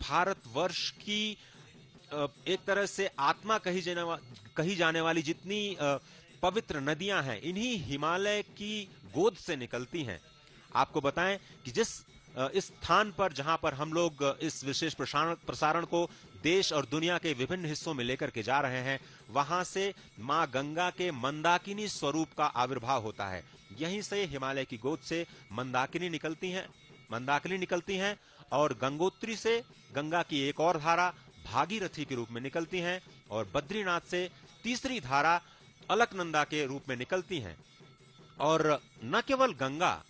भारतवर्ष की एक तरह से आत्मा कही जाने वाली जितनी पवित्र नदियां हैं, इन्हीं हिमालय की गोद से निकलती हैं। आपको बताएं कि इस स्थान पर जहां पर हम लोग इस विशेष प्रसारण को देश और दुनिया के विभिन्न हिस्सों में लेकर के जा रहे हैं, वहां से मां गंगा के मंदाकिनी स्वरूप का आविर्भाव होता है। यहीं से हिमालय की गोद से मंदाकिनी निकलती हैं और गंगोत्री से गंगा की एक और धारा भागीरथी के रूप में निकलती हैं और बद्रीनाथ से तीसरी धारा अलकनंदा के रूप में निकलती हैं। और न केवल गंगा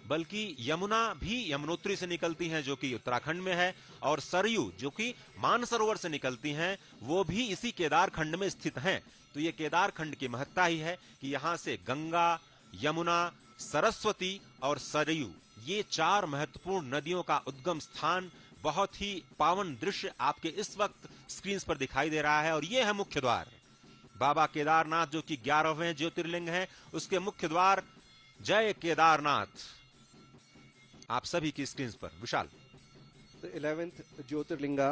बल्कि यमुना भी यमुनोत्री से निकलती हैं जो कि उत्तराखंड में है, और सरयू जो कि मानसरोवर से निकलती हैं वो भी इसी केदार खंड में स्थित हैं। तो ये केदार खंड की महत्ता ही है कि यहां से गंगा, यमुना, सरस्वती और सरयू, ये चार महत्वपूर्ण नदियों का उद्गम स्थान, बहुत ही पावन दृश्य आपके इस वक्त स्क्रीन पर दिखाई दे रहा है। और ये है मुख्य द्वार बाबा केदारनाथ जो कि 11वें ज्योतिर्लिंग है, उसके मुख्य द्वार जय केदारनाथ आप सभी की स्क्रीन पर। विशाल। The 11th Jyotirlinga.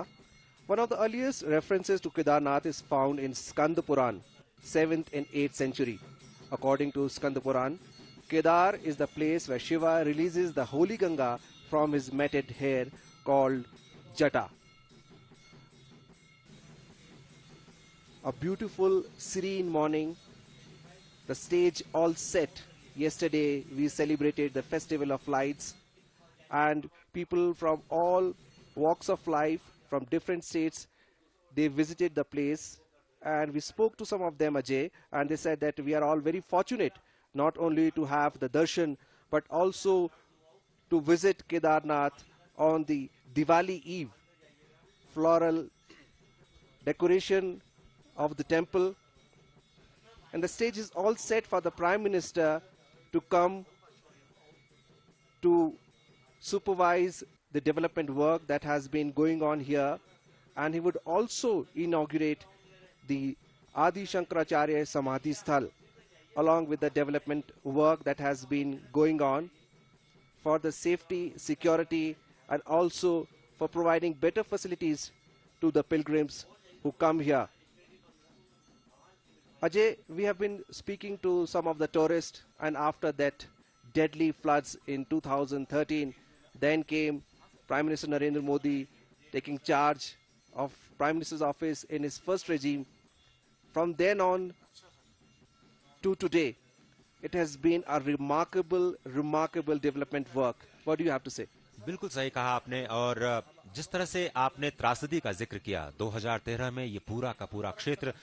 One of the earliest references to Kedarnath is found in Skanda Puran, 7th and 8th century. According to Skanda Puran, Kedar is the place where Shiva releases the holy Ganga from his matted hair called Jata. A beautiful, serene morning, the stage all set. Yesterday we celebrated the festival of lights, and people from all walks of life, from different states, they visited the place, and we spoke to some of them, Ajay, and they said that we are all very fortunate not only to have the darshan but also to visit Kedarnath on the Diwali Eve. Floral decoration of the temple, and the stage is all set for the Prime Minister to come to supervise the development work that has been going on here, and he would also inaugurate the Adi Shankaracharya Samadhi Sthal along with the development work that has been going on for the safety, security, and also for providing better facilities to the pilgrims who come here. Ajay, we have been speaking to some of the tourists, and after that deadly floods in 2013, then came Prime Minister Narendra Modi taking charge of Prime Minister's office in his first regime. From then on to today, it has been a remarkable development work. What do you have to say? बिल्कुल सही कहा आपने। और जिस तरह से आपने त्रासदी का जिक्र किया, 2013 में ये पूरा का पूरा क्षेत्र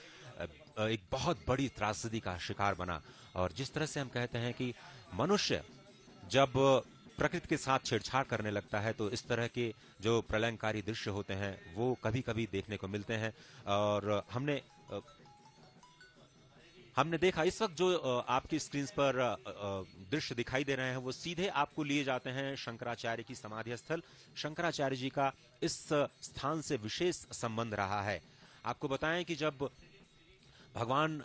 एक बहुत बड़ी त्रासदी का शिकार बना। और जिस तरह से हम कहते हैं कि मनुष्य जब प्रकृति के साथ छेड़छाड़ करने लगता है तो इस तरह के जो प्रलयंकारी दृश्य होते हैं वो कभी-कभी देखने को मिलते हैं। और हमने देखा इस वक्त जो आपकी स्क्रीन पर दृश्य दिखाई दे रहे हैं वो सीधे आपको लिए जाते हैं शंकराचार्य की समाधि स्थल। शंकराचार्य जी का इस स्थान से विशेष संबंध रहा है। आपको बताएं कि जब भगवान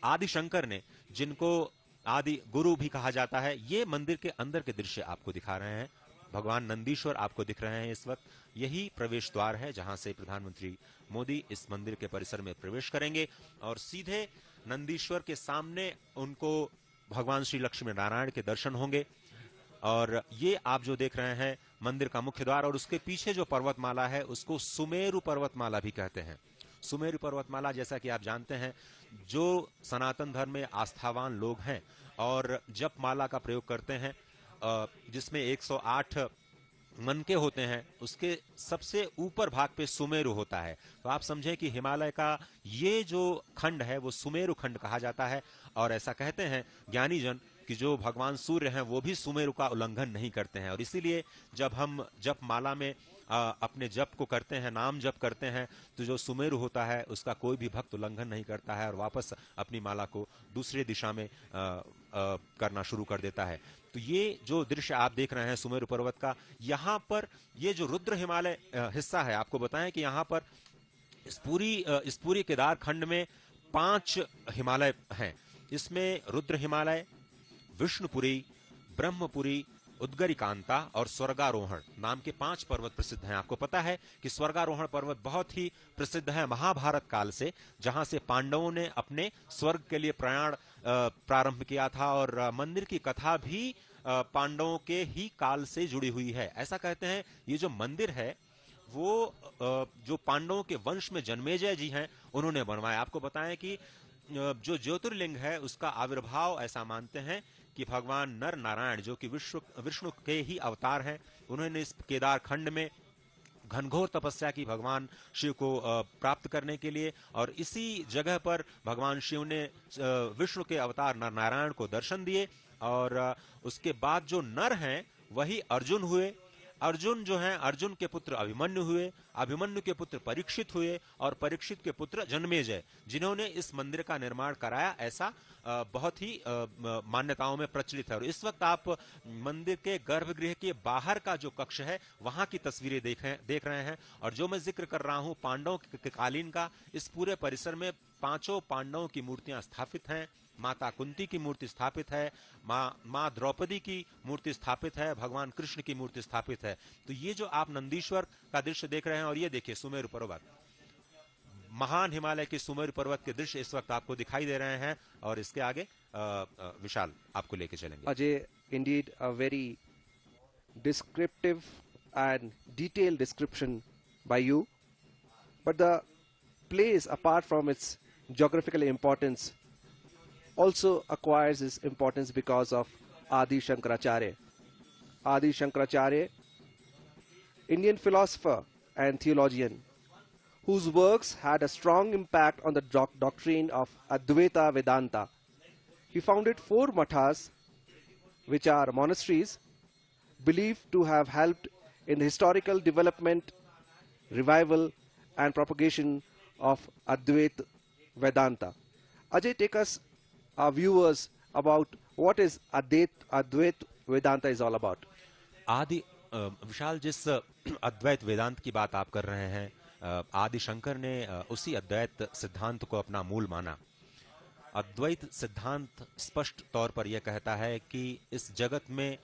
आदि शंकर ने, जिनको आदि गुरु भी कहा जाता है, ये मंदिर के अंदर के दृश्य आपको दिखा रहे हैं। भगवान नंदीश्वर आपको दिख रहे हैं इस वक्त। यही प्रवेश द्वार है जहां से प्रधानमंत्री मोदी इस मंदिर के परिसर में प्रवेश करेंगे और सीधे नंदीश्वर के सामने उनको भगवान श्री लक्ष्मी नारायण के दर्शन होंगे। और ये आप जो देख रहे हैं मंदिर का मुख्य द्वार, और उसके पीछे जो पर्वतमाला है उसको सुमेरु पर्वतमाला भी कहते हैं। सुमेरु पर्वतमाला, जैसा कि आप जानते हैं, जो सनातन धर्म में आस्थावान लोग हैं और जप माला का प्रयोग करते हैं, जिसमें 108 मनके होते हैं, उसके सबसे ऊपर भाग पे सुमेरु होता है। तो आप समझें कि हिमालय का ये जो खंड है वो सुमेरु खंड कहा जाता है। और ऐसा कहते हैं ज्ञानी जन कि जो भगवान सूर्य हैं वो भी सुमेरु का उल्लंघन नहीं करते हैं। और इसीलिए जब हम जप माला में अपने जप को करते हैं, नाम जप करते हैं, तो जो सुमेरु होता है उसका कोई भी भक्त उल्लंघन नहीं करता है और वापस अपनी माला को दूसरी दिशा में करना शुरू कर देता है। तो ये जो दृश्य आप देख रहे हैं सुमेरु पर्वत का, यहाँ पर ये जो रुद्र हिमालय हिस्सा है, आपको बताएं कि यहाँ पर इस पूरी केदार खंड में 5 हिमालय हैं। इसमें रुद्र हिमालय, विष्णुपुरी, ब्रह्मपुरी, उद्गरिकांता और स्वर्गारोहण नाम के 5 पर्वत प्रसिद्ध हैं। आपको पता है कि स्वर्गारोहण पर्वत बहुत ही प्रसिद्ध है महाभारत काल से, जहां से पांडवों ने अपने स्वर्ग के लिए प्रयाण प्रारंभ किया था, और मंदिर की कथा भी पांडवों के ही काल से जुड़ी हुई है। ऐसा कहते हैं ये जो मंदिर है वो जो पांडवों के वंश में जन्मेजय जी हैं उन्होंने बनवाया। आपको बताएं कि जो ज्योतिर्लिंग है उसका आविर्भाव ऐसा मानते हैं कि भगवान नर नारायण जो कि विष्णु के ही अवतार हैं, उन्होंने इस केदार खंड में घनघोर तपस्या की भगवान शिव को प्राप्त करने के लिए, और इसी जगह पर भगवान शिव ने विष्णु के अवतार नर नारायण को दर्शन दिए, और उसके बाद जो नर हैं वही अर्जुन हुए। अर्जुन जो हैं, अर्जुन के पुत्र अभिमन्यु हुए, अभिमन्यु के पुत्र परीक्षित हुए, और परीक्षित के पुत्र जन्मेजय, जिन्होंने इस मंदिर का निर्माण कराया, ऐसा बहुत ही मान्यताओं में प्रचलित है। और इस वक्त आप मंदिर के गर्भगृह के बाहर का जो कक्ष है वहां की तस्वीरें देख रहे हैं, और जो मैं जिक्र कर रहा हूं पांडवों के कालीन का, इस पूरे परिसर में 5 पांडवों की मूर्तियां स्थापित हैं। माता कुंती की मूर्ति स्थापित है, माँ द्रौपदी की मूर्ति स्थापित है, भगवान कृष्ण की मूर्ति स्थापित है। तो ये जो आप नंदीश्वर का दृश्य देख रहे हैं, और ये देखिए सुमेरु पर्वत, महान हिमालय के सुमेरु पर्वत के दृश्य इस वक्त आपको दिखाई दे रहे हैं, और इसके आगे विशाल आपको लेके चलेंगे। Ajay, indeed a very descriptive and detailed description by you. But the place, apart from its geographical importance, also acquires its importance because of Adi Shankaracharya. Adi Shankaracharya, Indian philosopher and theologian, whose works had a strong impact on the doctrine of Advaita Vedanta. He founded 4 mathas, which are monasteries, believed to have helped in the historical development, revival, and propagation of Advaita Vedanta. Ajay, take us, our viewers, about what is Advaita Vedanta is all about. आदि विशाल, जिस अद्वैत वेदांत की बात आप कर रहे हैं, आदि शंकर ने उसी अद्वैत सिद्धांत को अपना मूल माना। अद्वैत सिद्धांत स्पष्ट तौर पर यह कहता है कि इस जगत में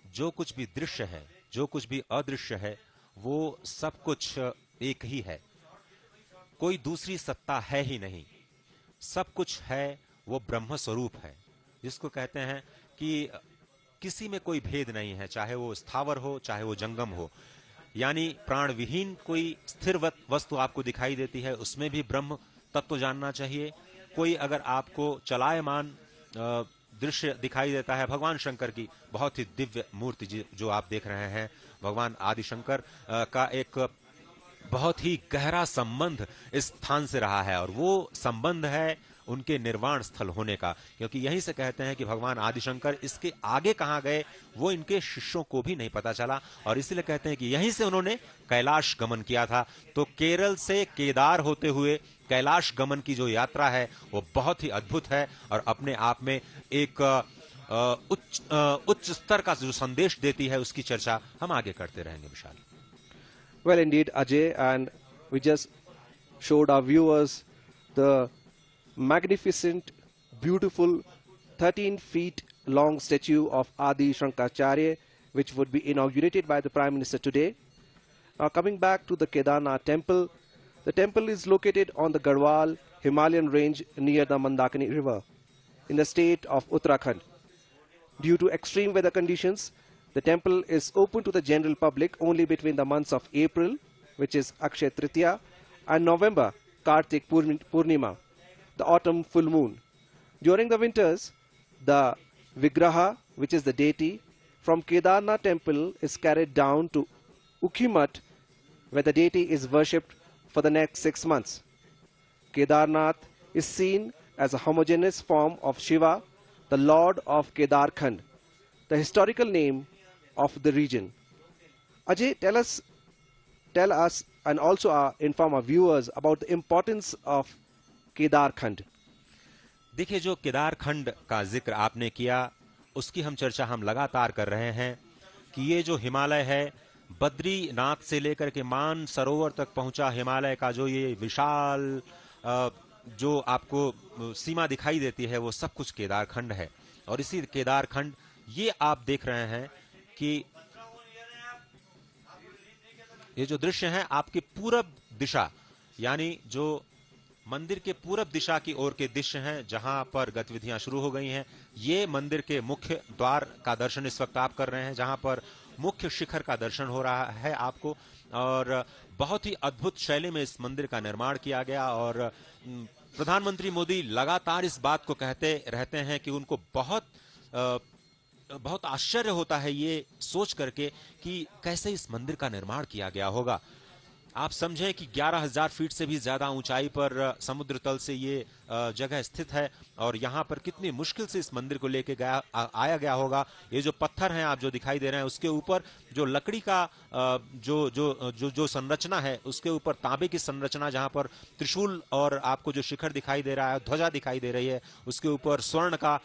जो कुछ भी दृश्य है, जो कुछ भी अदृश्य है, वो सब कुछ एक ही है, कोई दूसरी सत्ता है ही नहीं। सब कुछ है वो ब्रह्म स्वरूप है, जिसको कहते हैं कि किसी में कोई भेद नहीं है, चाहे वो स्थावर हो चाहे वो जंगम हो। यानी प्राण विहीन कोई स्थिर वस्तु आपको दिखाई देती है, उसमें भी ब्रह्म तत्व जानना चाहिए। कोई अगर आपको चलायमान दृश्य दिखाई देता है, भगवान शंकर की बहुत ही दिव्य मूर्ति जो आप देख रहे हैं, भगवान आदि शंकर का एक बहुत ही गहरा संबंध इस स्थान से रहा है, और वो संबंध है उनके निर्वाण स्थल होने का, क्योंकि यहीं से कहते हैं कि भगवान आदिशंकर इसके आगे कहां गए वो इनके शिष्यों को भी नहीं पता चला, और इसलिए कहते हैं कि यहीं से उन्होंने कैलाश गमन किया था। तो केरल से केदार होते हुए कैलाश गमन की जो यात्रा है वो बहुत ही अद्भुत है, और अपने आप में एक उच्च स्तर का जो संदेश देती है उसकी चर्चा हम आगे करते रहेंगे। विशाल, Well, indeed, Ajay, and we just showed our viewers the magnificent, beautiful 13 feet long statue of Adi Shankaracharya, which would be inaugurated by the Prime Minister today. Now, coming back to the Kedarnath temple, the temple is located on the Garhwal Himalayan range near the Mandakini river in the state of Uttarakhand. Due to extreme weather conditions, the temple is open to the general public only between the months of April, which is Akshay Tritiya, and November, Kartik Purnima, the autumn full moon. During the winters, the Vigraha, which is the deity, from Kedarnath temple is carried down to Ukhimat, where the deity is worshipped for the next 6 months. Kedarnath is seen as a homogeneous form of Shiva, the Lord of Kedarkhand, the historical name of the region. Ajay, tell us and also inform our viewers about the importance of Kedarkhand. देखिए, जो केदारखंड का जिक्र आपने किया उसकी हम चर्चा हम लगातार कर रहे हैं कि ये जो हिमालय है, बद्रीनाथ से लेकर के मान सरोवर तक पहुंचा हिमालय का जो ये विशाल जो आपको सीमा दिखाई देती है वो सब कुछ केदारखंड है। और इसी केदारखंड ये आप देख रहे हैं कि ये जो दृश्य है आपके पूरब दिशा, यानी जो मंदिर के पूरब दिशा की ओर के दृश्य हैं, जहां पर गतिविधियां शुरू हो गई हैं। ये मंदिर के मुख्य द्वार का दर्शन इस वक्त आप कर रहे हैं, जहां पर मुख्य शिखर का दर्शन हो रहा है आपको। और बहुत ही अद्भुत शैली में इस मंदिर का निर्माण किया गया। और प्रधानमंत्री मोदी लगातार इस बात को कहते रहते हैं कि उनको बहुत आश्चर्य होता है ये सोच करके कि कैसे इस मंदिर का निर्माण किया गया होगा। आप समझें कि 11,000 फीट से भी ज्यादा ऊंचाई पर समुद्र तल से ये जगह स्थित है, और यहाँ पर कितनी मुश्किल से इस मंदिर को लेके आया गया होगा। ये जो पत्थर हैं आप जो दिखाई दे रहे हैं, उसके ऊपर जो लकड़ी का जो संरचना है, उसके ऊपर तांबे की संरचना, जहां पर त्रिशूल और आपको जो शिखर दिखाई दे रहा है, ध्वजा दिखाई दे रही है, उसके ऊपर स्वर्ण का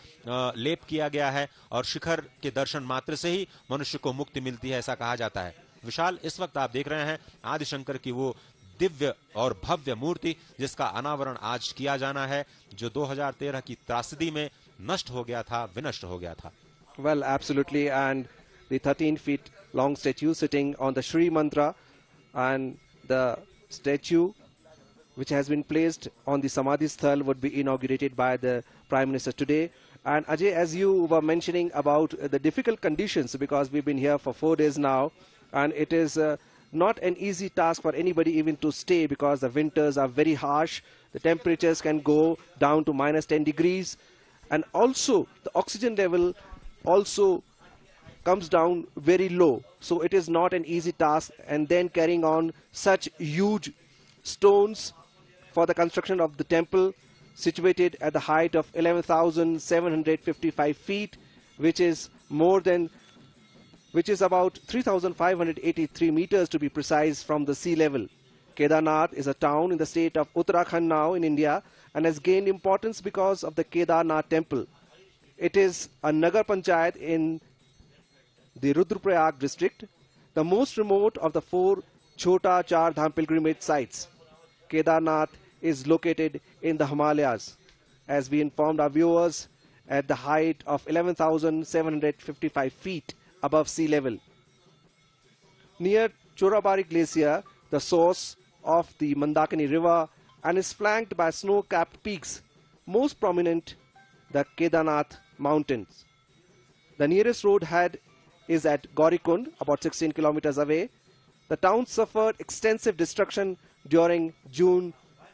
लेप किया गया है। और शिखर के दर्शन मात्र से ही मनुष्य को मुक्ति मिलती है, ऐसा कहा जाता है। विशाल, इस वक्त आप देख रहे हैं आदिशंकर की वो दिव्य और भव्य मूर्ति, जिसका अनावरण आज किया जाना है, जो 2013 की त्रासदी में नष्ट हो गया था, विनष्ट हो गया था। Well, absolutely, and the 13 feet long statue sitting on the Shri Mantra, and the statue which has been placed on the Samadhi Sthal would be inaugurated by the Prime Minister today. And Ajay, as you were mentioning about the difficult conditions, because we've been here for 4 days now, and it is not an easy task for anybody even to stay, because the winters are very harsh. The temperatures can go down to -10 degrees, and also the oxygen level also comes down very low. So it is not an easy task, and then carrying on such huge stones for the construction of the temple, situated at the height of 11,755 feet, which is about 3,583 meters to be precise from the sea level. Kedarnath is a town in the state of Uttarakhand now in India, and has gained importance because of the Kedarnath temple. It is a Nagar Panchayat in the Rudraprayag district, the most remote of the 4 Chota Char Dham pilgrimage sites. Kedarnath is located in the Himalayas, as we informed our viewers, at the height of 11,755 feet above sea level. Near Chorabari Glacier, the source of the Mandakini River, and is flanked by snow-capped peaks, most prominent the Kedarnath mountains. The nearest road head is at Gaurikund, about 16 kilometers away. The town suffered extensive destruction during June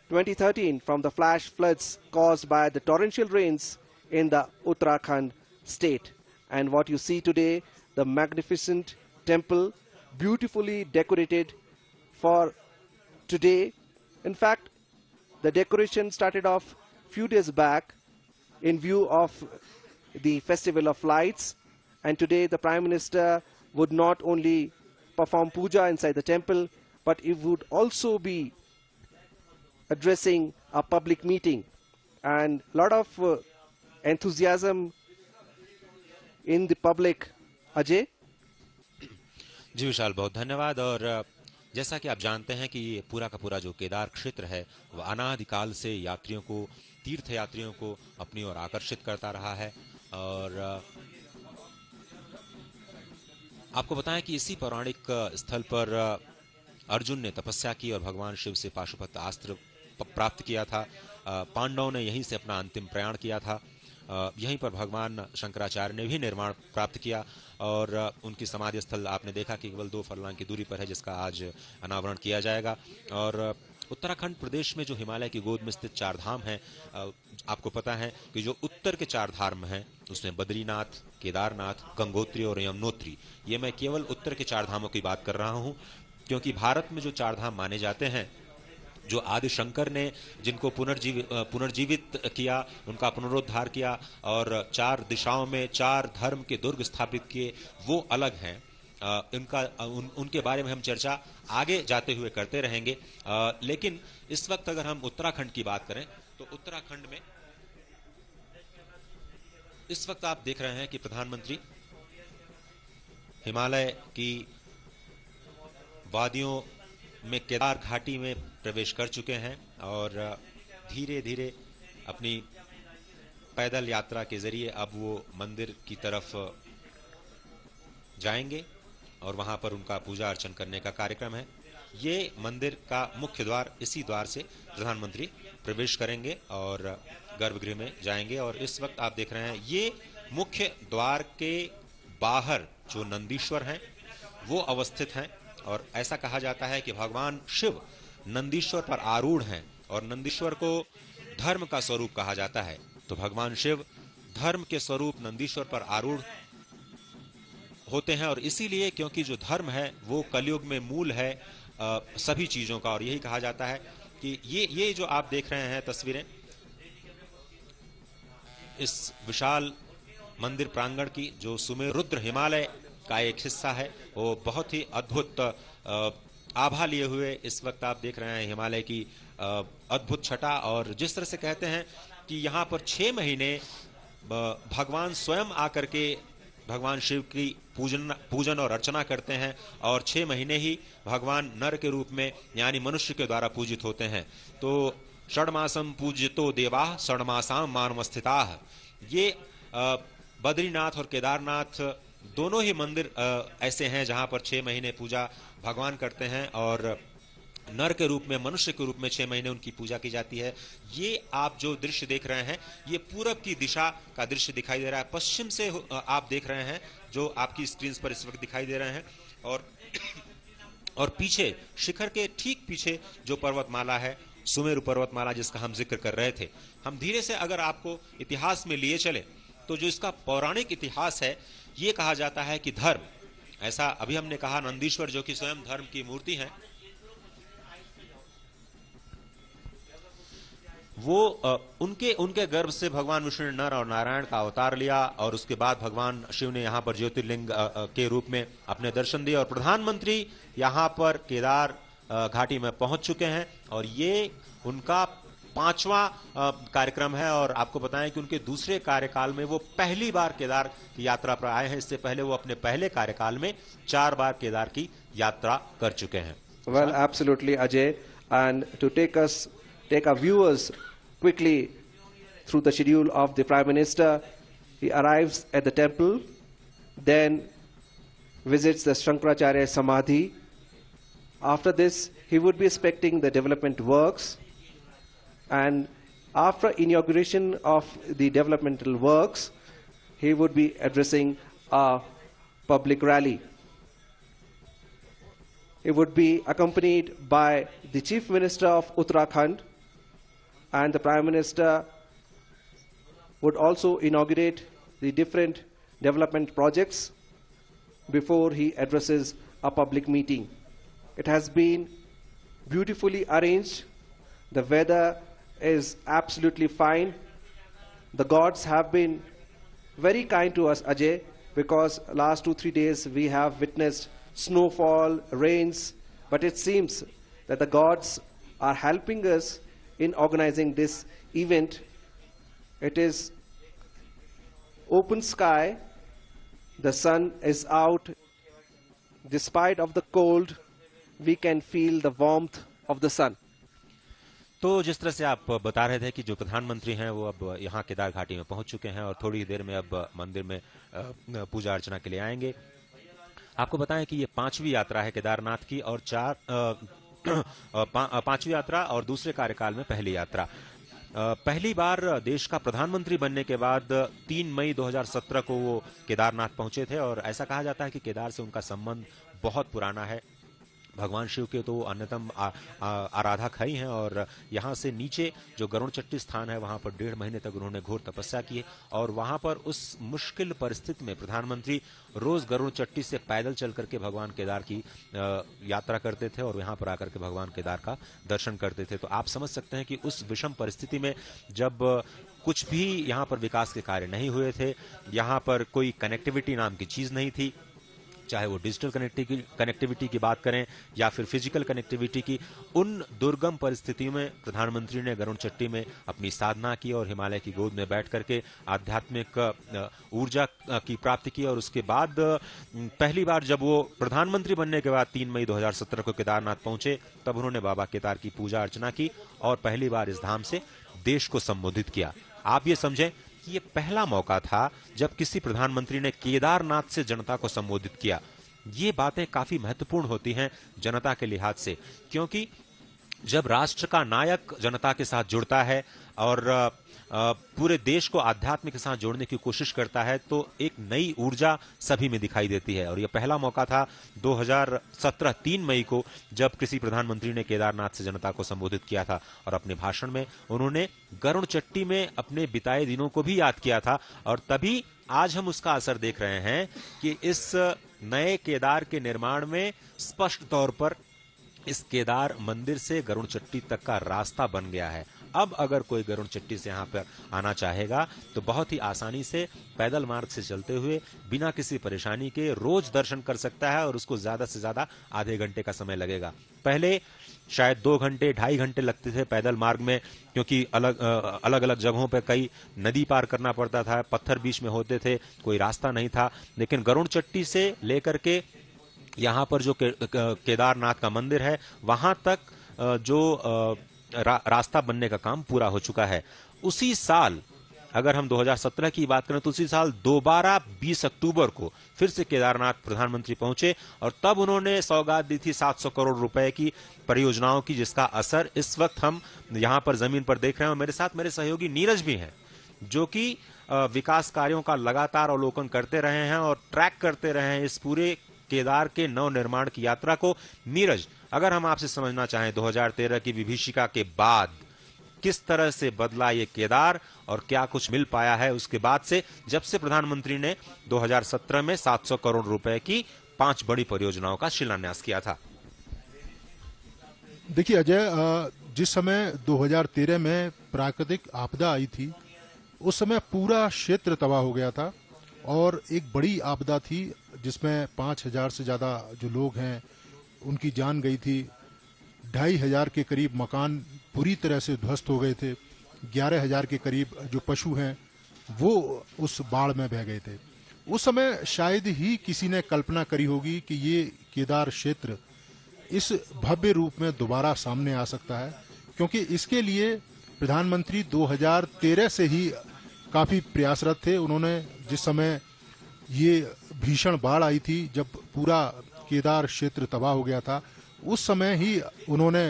2013 from the flash floods caused by the torrential rains in the Uttarakhand state. And what you see today, the magnificent temple, beautifully decorated for today. In fact, the decoration started off a few days back in view of the Festival of Lights, and today the Prime Minister would not only perform puja inside the temple, but he would also be addressing a public meeting, and a lot of enthusiasm in the public. Ajay? जी विशाल, बहुत धन्यवाद। और जैसा कि आप जानते हैं कि ये पूरा का पूरा जो केदार क्षेत्र है, वह अनादिकाल से यात्रियों को, तीर्थ यात्रियों को अपनी ओर आकर्षित करता रहा है। और आपको बताएं कि इसी पौराणिक स्थल पर अर्जुन ने तपस्या की और भगवान शिव से पाशुपत अस्त्र प्राप्त किया था। पांडवों ने यहीं से अपना अंतिम प्रयाण किया था। यहीं पर भगवान शंकराचार्य ने भी निर्माण प्राप्त किया, और उनकी समाधि स्थल आपने देखा कि केवल 2 फरलांग की दूरी पर है, जिसका आज अनावरण किया जाएगा। और उत्तराखंड प्रदेश में जो हिमालय की गोद में स्थित 4 धाम हैं, आपको पता है कि जो उत्तर के 4 धाम हैं उसमें बद्रीनाथ, केदारनाथ, गंगोत्री और यमुनोत्री। ये मैं केवल उत्तर के 4 धामों की बात कर रहा हूं, क्योंकि भारत में जो 4 धाम माने जाते हैं, जो आदि शंकर ने जिनको पुनर्जीवित किया, उनका पुनरुद्धार किया और 4 दिशाओं में 4 धर्म के दुर्ग स्थापित किए, वो अलग हैं। उनके बारे में हम चर्चा आगे जाते हुए करते रहेंगे। लेकिन इस वक्त अगर हम उत्तराखंड की बात करें, तो उत्तराखंड में इस वक्त आप देख रहे हैं कि प्रधानमंत्री हिमालय की वादियों में केदार घाटी में प्रवेश कर चुके हैं, और धीरे धीरे अपनी पैदल यात्रा के जरिए अब वो मंदिर की तरफ जाएंगे और वहां पर उनका पूजा अर्चन करने का कार्यक्रम है। ये मंदिर का मुख्य द्वार, इसी द्वार से प्रधानमंत्री प्रवेश करेंगे और गर्भगृह में जाएंगे। और इस वक्त आप देख रहे हैं ये मुख्य द्वार के बाहर जो नंदीश्वर हैं वो अवस्थित हैं। और ऐसा कहा जाता है कि भगवान शिव नंदीश्वर पर आरूढ़ हैं और नंदीश्वर को धर्म का स्वरूप कहा जाता है। तो भगवान शिव धर्म के स्वरूप नंदीश्वर पर आरूढ़ होते हैं और इसीलिए क्योंकि जो धर्म है वो कलयुग में मूल है सभी चीजों का। और यही कहा जाता है कि ये जो आप देख रहे हैं तस्वीरें इस विशाल मंदिर प्रांगण की, जो सुमेरु रुद्र हिमालय का एक हिस्सा है, वो बहुत ही अद्भुत आभा लिए हुए इस वक्त आप देख रहे हैं हिमालय की अद्भुत छटा। और जिस तरह से कहते हैं कि यहाँ पर 6 महीने भगवान स्वयं आकर के भगवान शिव की पूजन और अर्चना करते हैं और 6 महीने ही भगवान नर के रूप में यानी मनुष्य के द्वारा पूजित होते हैं। तो षड्मासम पूजितो देवाः षड्मासाम मानवस्थिताः। ये बद्रीनाथ और केदारनाथ दोनों ही मंदिर ऐसे हैं जहां पर 6 महीने पूजा भगवान करते हैं और नर के रूप में, मनुष्य के रूप में 6 महीने उनकी पूजा की जाती है। ये आप जो दृश्य देख रहे हैं ये पूरब की दिशा का दृश्य दिखाई दे रहा है। पश्चिम से आप देख रहे हैं जो आपकी स्क्रीन पर इस वक्त दिखाई दे रहे हैं। और पीछे शिखर के ठीक पीछे जो पर्वतमाला है, सुमेरु पर्वतमाला जिसका हम जिक्र कर रहे थे। हम धीरे से अगर आपको इतिहास में लिए चले तो जो इसका पौराणिक इतिहास है, ये कहा जाता है कि धर्म, ऐसा अभी हमने कहा नंदीश्वर जो कि स्वयं धर्म की मूर्ति है, वो उनके गर्भ से भगवान विष्णु ने नर और नारायण का अवतार लिया और उसके बाद भगवान शिव ने यहाँ पर ज्योतिर्लिंग के रूप में अपने दर्शन दिए और प्रधानमंत्री यहाँ पर केदार घाटी में पहुंच चुके हैं और ये उनका 5वां कार्यक्रम है। और आपको बताएं कि उनके दूसरे कार्यकाल में वो पहली बार केदार की यात्रा पर आए हैं। इससे पहले वो अपने पहले कार्यकाल में 4 बार केदार की यात्रा कर चुके हैं। Well, absolutely, Ajay. And to take our viewers quickly through the schedule of the Prime Minister, he arrives at the temple, then visits the Shankaracharya Samadhi. After this, he would be inspecting the development works, and after inauguration of the developmental works, he would be addressing a public rally. He would be accompanied by the Chief Minister of Uttarakhand, and the Prime Minister would also inaugurate the different development projects before he addresses a public meeting. It has been beautifully arranged. The weather is absolutely fine. The gods have been very kind to us, Ajay, because last 2-3 days we have witnessed snowfall, rains, but it seems that the gods are helping us in organizing this event. It is open sky, the sun is out. Despite of the cold, we can feel the warmth of the sun. तो जिस तरह से आप बता रहे थे कि जो प्रधानमंत्री हैं वो अब यहाँ केदार घाटी में पहुंच चुके हैं और थोड़ी देर में अब मंदिर में पूजा अर्चना के लिए आएंगे। आपको बताएं कि ये 5वीं यात्रा है केदारनाथ की और 5वीं यात्रा और दूसरे कार्यकाल में पहली यात्रा। पहली बार देश का प्रधानमंत्री बनने के बाद 3 मई 2017 को वो केदारनाथ पहुंचे थे और ऐसा कहा जाता है कि केदार से उनका संबंध बहुत पुराना है। भगवान शिव के तो अन्यतम आराधक ही हैं और यहाँ से नीचे जो गरुड़ चट्टी स्थान है वहां पर 1.5 महीने तक उन्होंने घोर तपस्या की और वहां पर उस मुश्किल परिस्थिति में प्रधानमंत्री रोज गरुड़ चट्टी से पैदल चल करके भगवान केदार की यात्रा करते थे और यहाँ पर आकर के भगवान केदार का दर्शन करते थे। तो आप समझ सकते हैं कि उस विषम परिस्थिति में जब कुछ भी यहाँ पर विकास के कार्य नहीं हुए थे, यहाँ पर कोई कनेक्टिविटी नाम की चीज नहीं थी, चाहे वो डिजिटल कनेक्टिविटी की बात करें या फिर फिजिकल कनेक्टिविटी की, उन दुर्गम परिस्थितियों में प्रधानमंत्री ने गरुड़ चट्टी में अपनी साधना की और हिमालय की गोद में बैठ करके आध्यात्मिक ऊर्जा की प्राप्ति की। और उसके बाद पहली बार जब वो प्रधानमंत्री बनने के बाद 3 मई 2017 को केदारनाथ पहुंचे तब उन्होंने बाबा केदार की पूजा अर्चना की और पहली बार इस धाम से देश को संबोधित किया। आप ये समझें कि ये पहला मौका था जब किसी प्रधानमंत्री ने केदारनाथ से जनता को संबोधित किया। ये बातें काफी महत्वपूर्ण होती हैं जनता के लिहाज से, क्योंकि जब राष्ट्र का नायक जनता के साथ जुड़ता है और पूरे देश को आध्यात्म के साथ जोड़ने की कोशिश करता है तो एक नई ऊर्जा सभी में दिखाई देती है। और यह पहला मौका था 2017 3 मई को जब किसी प्रधानमंत्री ने केदारनाथ से जनता को संबोधित किया था और अपने भाषण में उन्होंने गरुड़ चट्टी में अपने बिताए दिनों को भी याद किया था। और तभी आज हम उसका असर देख रहे हैं कि इस नए केदार के निर्माण में स्पष्ट तौर पर इस केदार मंदिर से गरुड़ चट्टी तक का रास्ता बन गया है। अब अगर कोई गरुड़ चट्टी से यहाँ पर आना चाहेगा तो बहुत ही आसानी से पैदल मार्ग से चलते हुए बिना किसी परेशानी के रोज दर्शन कर सकता है और उसको ज्यादा से ज्यादा आधे घंटे का समय लगेगा। पहले शायद 2 घंटे 2.5 घंटे लगते थे पैदल मार्ग में, क्योंकि अलग अलग जगहों पर कई नदी पार करना पड़ता था, पत्थर बीच में होते थे, कोई रास्ता नहीं था। लेकिन गरुड़ चट्टी से लेकर के यहाँ पर जो केदारनाथ का मंदिर है वहां तक जो रास्ता बनने का काम पूरा हो चुका है। उसी साल अगर हम 2017 की बात करें तो उसी साल दोबारा 20 अक्टूबर को फिर से केदारनाथ प्रधानमंत्री पहुंचे और तब उन्होंने सौगात दी थी 700 करोड़ रुपए की परियोजनाओं की, जिसका असर इस वक्त हम यहां पर जमीन पर देख रहे हैं। और मेरे साथ मेरे सहयोगी नीरज भी हैं जो कि विकास कार्यों का लगातार अवलोकन करते रहे हैं और ट्रैक करते रहे हैं इस पूरे केदार के नव निर्माण की यात्रा को। नीरज, अगर हम आपसे समझना चाहें 2013 की विभीषिका के बाद किस तरह से बदला ये केदार और क्या कुछ मिल पाया है उसके बाद से, जब से प्रधानमंत्री ने 2017 में 700 करोड़ रुपए की 5 बड़ी परियोजनाओं का शिलान्यास किया था। देखिए अजय, जिस समय 2013 में प्राकृतिक आपदा आई थी उस समय पूरा क्षेत्र तबाह हो गया था और एक बड़ी आपदा थी जिसमें 5,000 से ज्यादा जो लोग हैं उनकी जान गई थी। 2,500 के करीब मकान पूरी तरह से ध्वस्त हो गए थे। 11,000 के करीब जो पशु हैं वो उस बाढ़ में बह गए थे। उस समय शायद ही किसी ने कल्पना करी होगी कि ये केदार क्षेत्र इस भव्य रूप में दोबारा सामने आ सकता है, क्योंकि इसके लिए प्रधानमंत्री 2013 से ही काफी प्रयासरत थे। उन्होंने जिस समय ये भीषण बाढ़ आई थी, जब पूरा केदार क्षेत्र तबाह हो गया था, उस समय ही उन्होंने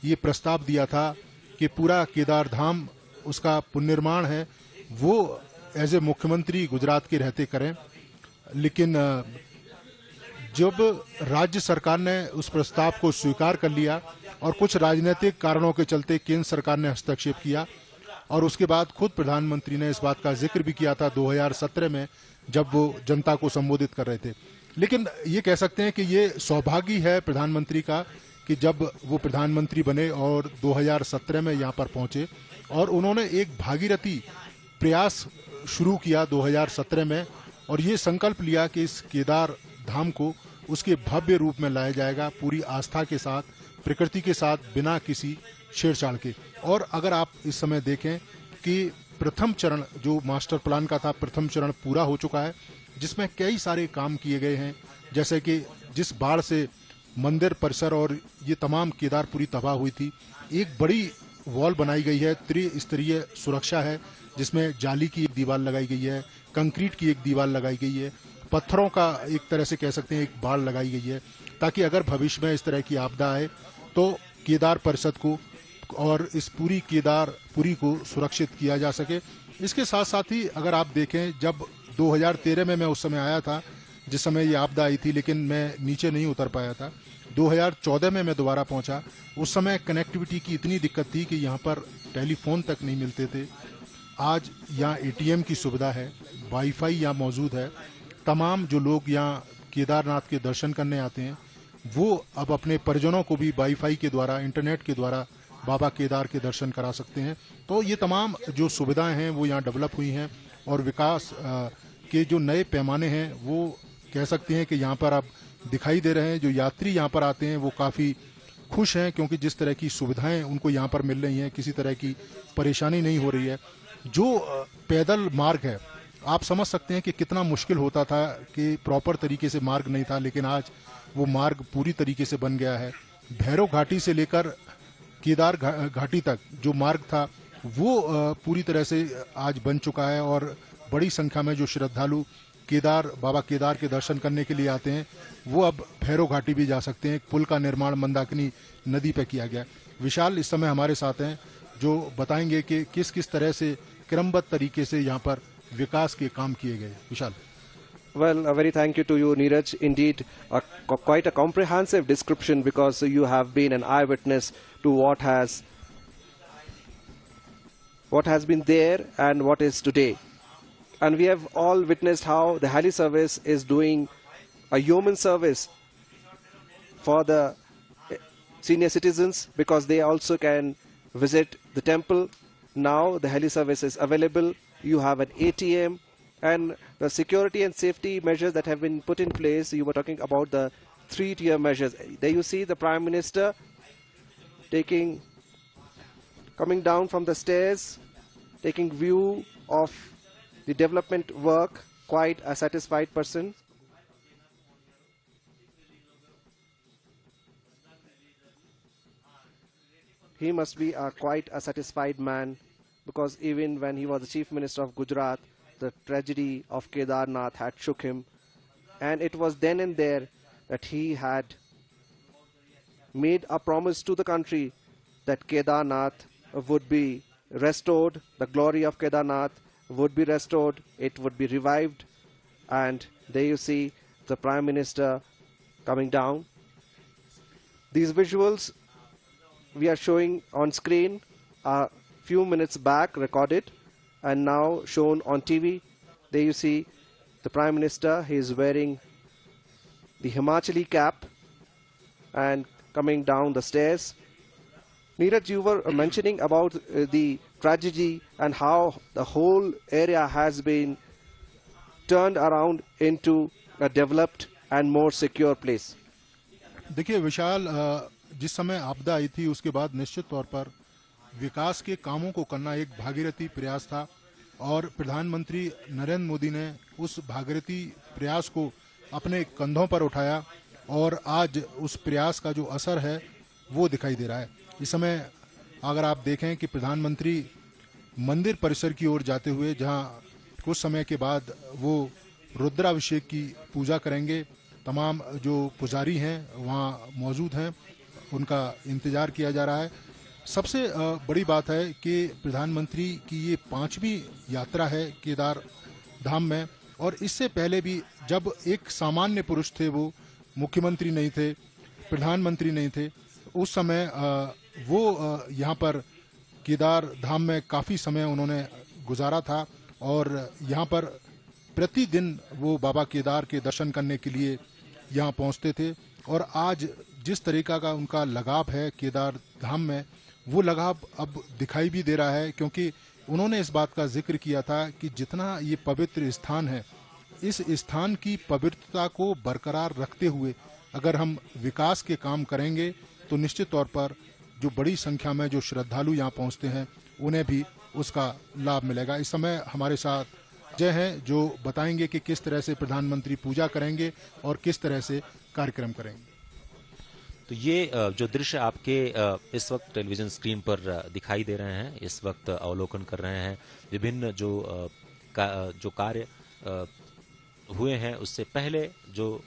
ये प्रस्ताव दिया था कि पूरा केदार धाम उसका पुनर्निर्माण है वो एज ए मुख्यमंत्री गुजरात के रहते करें। लेकिन जब राज्य सरकार ने उस प्रस्ताव को स्वीकार कर लिया और कुछ राजनीतिक कारणों के चलते केंद्र सरकार ने हस्तक्षेप किया और उसके बाद खुद प्रधानमंत्री ने इस बात का जिक्र भी किया था 2017 में जब वो जनता को संबोधित कर रहे थे। लेकिन ये कह सकते हैं कि ये सौभाग्य है प्रधानमंत्री का कि जब वो प्रधानमंत्री बने और 2017 में यहाँ पर पहुंचे और उन्होंने एक भागीरथी प्रयास शुरू किया 2017 में और ये संकल्प लिया कि इस केदार धाम को उसके भव्य रूप में लाया जाएगा, पूरी आस्था के साथ, प्रकृति के साथ, बिना किसी छेड़छाड़ के। और अगर आप इस समय देखें कि प्रथम चरण जो मास्टर प्लान का था, प्रथम चरण पूरा हो चुका है, जिसमें कई सारे काम किए गए हैं। जैसे कि जिस बाढ़ से मंदिर परिसर और ये तमाम केदारपुरी तबाह हुई थी, एक बड़ी वॉल बनाई गई है, त्रिस्तरीय सुरक्षा है, जिसमें जाली की एक दीवार लगाई गई है, कंक्रीट की एक दीवार लगाई गई है, पत्थरों का एक तरह से कह सकते हैं एक बाड़ लगाई गई है, ताकि अगर भविष्य में इस तरह की आपदा आए तो केदार परिषद को और इस पूरी केदारपुरी को सुरक्षित किया जा सके। इसके साथ साथ ही अगर आप देखें, जब 2013 में मैं उस समय आया था जिस समय ये आपदा आई थी, लेकिन मैं नीचे नहीं उतर पाया था। 2014 में मैं दोबारा पहुंचा। उस समय कनेक्टिविटी की इतनी दिक्कत थी कि यहाँ पर टेलीफोन तक नहीं मिलते थे। आज यहाँ एटीएम की सुविधा है, वाईफाई यहाँ मौजूद है। तमाम जो लोग यहाँ केदारनाथ के दर्शन करने आते हैं वो अब अपने परिजनों को भी वाईफाई के द्वारा, इंटरनेट के द्वारा बाबा केदार के दर्शन करा सकते हैं। तो ये तमाम जो सुविधाएं हैं वो यहाँ डेवलप हुई हैं और विकास के जो नए पैमाने हैं वो कह सकते हैं कि यहाँ पर अब दिखाई दे रहे हैं। जो यात्री यहाँ पर आते हैं वो काफ़ी खुश हैं, क्योंकि जिस तरह की सुविधाएं उनको यहाँ पर मिल रही हैं, किसी तरह की परेशानी नहीं हो रही है। जो पैदल मार्ग है, आप समझ सकते हैं कि कितना मुश्किल होता था कि प्रॉपर तरीके से मार्ग नहीं था, लेकिन आज वो मार्ग पूरी तरीके से बन गया है। भैरव घाटी से लेकर केदार घाटी तक जो मार्ग था वो पूरी तरह से आज बन चुका है और बड़ी संख्या में जो श्रद्धालु बाबा केदार के दर्शन करने के लिए आते हैं वो अब भैरव घाटी भी जा सकते हैं। एक पुल का निर्माण मंदाकिनी नदी पे किया गया। विशाल इस समय हमारे साथ हैं जो बताएंगे कि किस किस तरह से क्रमबद्ध तरीके से यहाँ पर विकास के काम किए गए। विशाल। Well, a very thank you to you, Neeraj. Indeed, quite a comprehensive description, because you have been an eyewitness to what has been there and what is today. And we have all witnessed how the heli service is doing a human service for the senior citizens, because they also can visit the temple. Now the heli service is available. You have an ATM. And the security and safety measures that have been put in place, you were talking about the 3-tier measures. There you see the Prime Minister coming down from the stairs, taking view of the development work, quite a satisfied person. He must be quite a satisfied man, because even when he was the Chief Minister of Gujarat, the tragedy of Kedarnath had shook him, and it was then and there that he had made a promise to the country that Kedarnath would be restored, the glory of Kedarnath would be restored, it would be revived. And there you see the Prime Minister coming down. These visuals we are showing on screen a few minutes back recorded and now shown on TV. There you see the Prime Minister. He is wearing the Himachali cap and coming down the stairs. Neeraj, you were mentioning about the tragedy and how the whole area has been turned around into a developed and more secure place. देखिए विशाल, जिस समय आपदा आई थी उसके बाद निश्चित तौर पर विकास के कामों को करना एक भागीरथी प्रयास था और प्रधानमंत्री नरेंद्र मोदी ने उस भागीरथी प्रयास को अपने कंधों पर उठाया और आज उस प्रयास का जो असर है वो दिखाई दे रहा है। इस समय अगर आप देखें कि प्रधानमंत्री मंदिर परिसर की ओर जाते हुए, जहां कुछ समय के बाद वो रुद्राभिषेक की पूजा करेंगे, तमाम जो पुजारी हैं वहां मौजूद हैं, उनका इंतजार किया जा रहा है। सबसे बड़ी बात है कि प्रधानमंत्री की ये 5वीं यात्रा है केदार धाम में, और इससे पहले भी जब एक सामान्य पुरुष थे, वो मुख्यमंत्री नहीं थे, प्रधानमंत्री नहीं थे, उस समय वो यहाँ पर केदार धाम में काफ़ी समय उन्होंने गुजारा था और यहाँ पर प्रतिदिन वो बाबा केदार के दर्शन करने के लिए यहाँ पहुँचते थे। और आज जिस तरीका का उनका लगाव है केदार धाम में, वो लगाव अब दिखाई भी दे रहा है, क्योंकि उन्होंने इस बात का जिक्र किया था कि जितना ये पवित्र स्थान है, इस स्थान की पवित्रता को बरकरार रखते हुए अगर हम विकास के काम करेंगे तो निश्चित तौर पर जो बड़ी संख्या में जो श्रद्धालु यहाँ पहुँचते हैं उन्हें भी उसका लाभ मिलेगा। इस समय हमारे साथ जय हैं जो बताएंगे कि किस तरह से प्रधानमंत्री पूजा करेंगे और किस तरह से कार्यक्रम करेंगे। तो ये जो दृश्य आपके इस वक्त टेलीविजन स्क्रीन पर दिखाई दे रहे हैं, इस वक्त अवलोकन कर रहे हैं विभिन्न जो कार्य हुए हैं। उससे पहले जो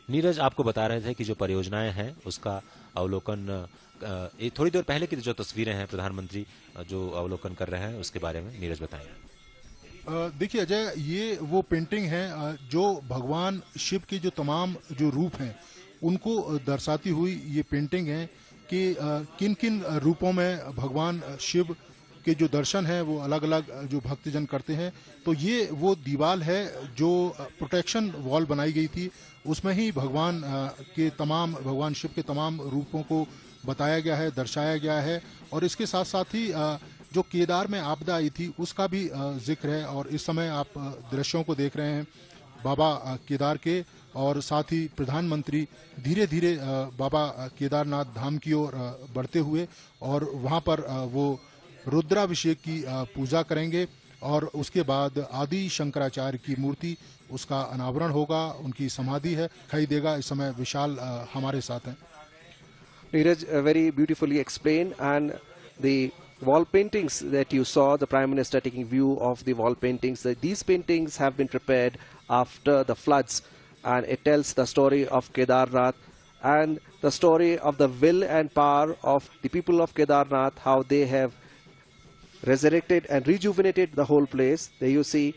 नीरज आपको बता रहे थे कि जो परियोजनाएं हैं उसका अवलोकन, थोड़ी देर पहले की जो तस्वीरें हैं प्रधानमंत्री जो अवलोकन कर रहे हैं उसके बारे में नीरज बताएं। देखिए अजय, ये वो पेंटिंग है जो भगवान शिव के जो तमाम जो रूप हैं उनको दर्शाती हुई ये पेंटिंग है कि किन किन रूपों में भगवान शिव के जो दर्शन है वो अलग अलग जो भक्तजन करते हैं। तो ये वो दीवार है जो प्रोटेक्शन वॉल बनाई गई थी, उसमें ही भगवान शिव के तमाम रूपों को बताया गया है, दर्शाया गया है। और इसके साथ साथ ही जो केदार में आपदा आई थी उसका भी जिक्र है। और इस समय आप दृश्यों को देख रहे हैं बाबा केदार के, और साथ ही प्रधानमंत्री धीरे धीरे बाबा केदारनाथ धाम की ओर बढ़ते हुए और वहां पर वो रुद्राभिषेक की पूजा करेंगे और उसके बाद आदि शंकराचार्य की मूर्ति, उसका अनावरण होगा, उनकी समाधि है, दिखाई देगा। इस समय विशाल हमारे साथ हैं। Neeraj very beautifully explained, and the wall paintings that you saw, the Prime Minister taking view of the wall paintings, these paintings have been prepared after the floods, and it tells the story of Kedarnath and the story of the will and power of the people of Kedarnath, how they have resurrected and rejuvenated the whole place. There you see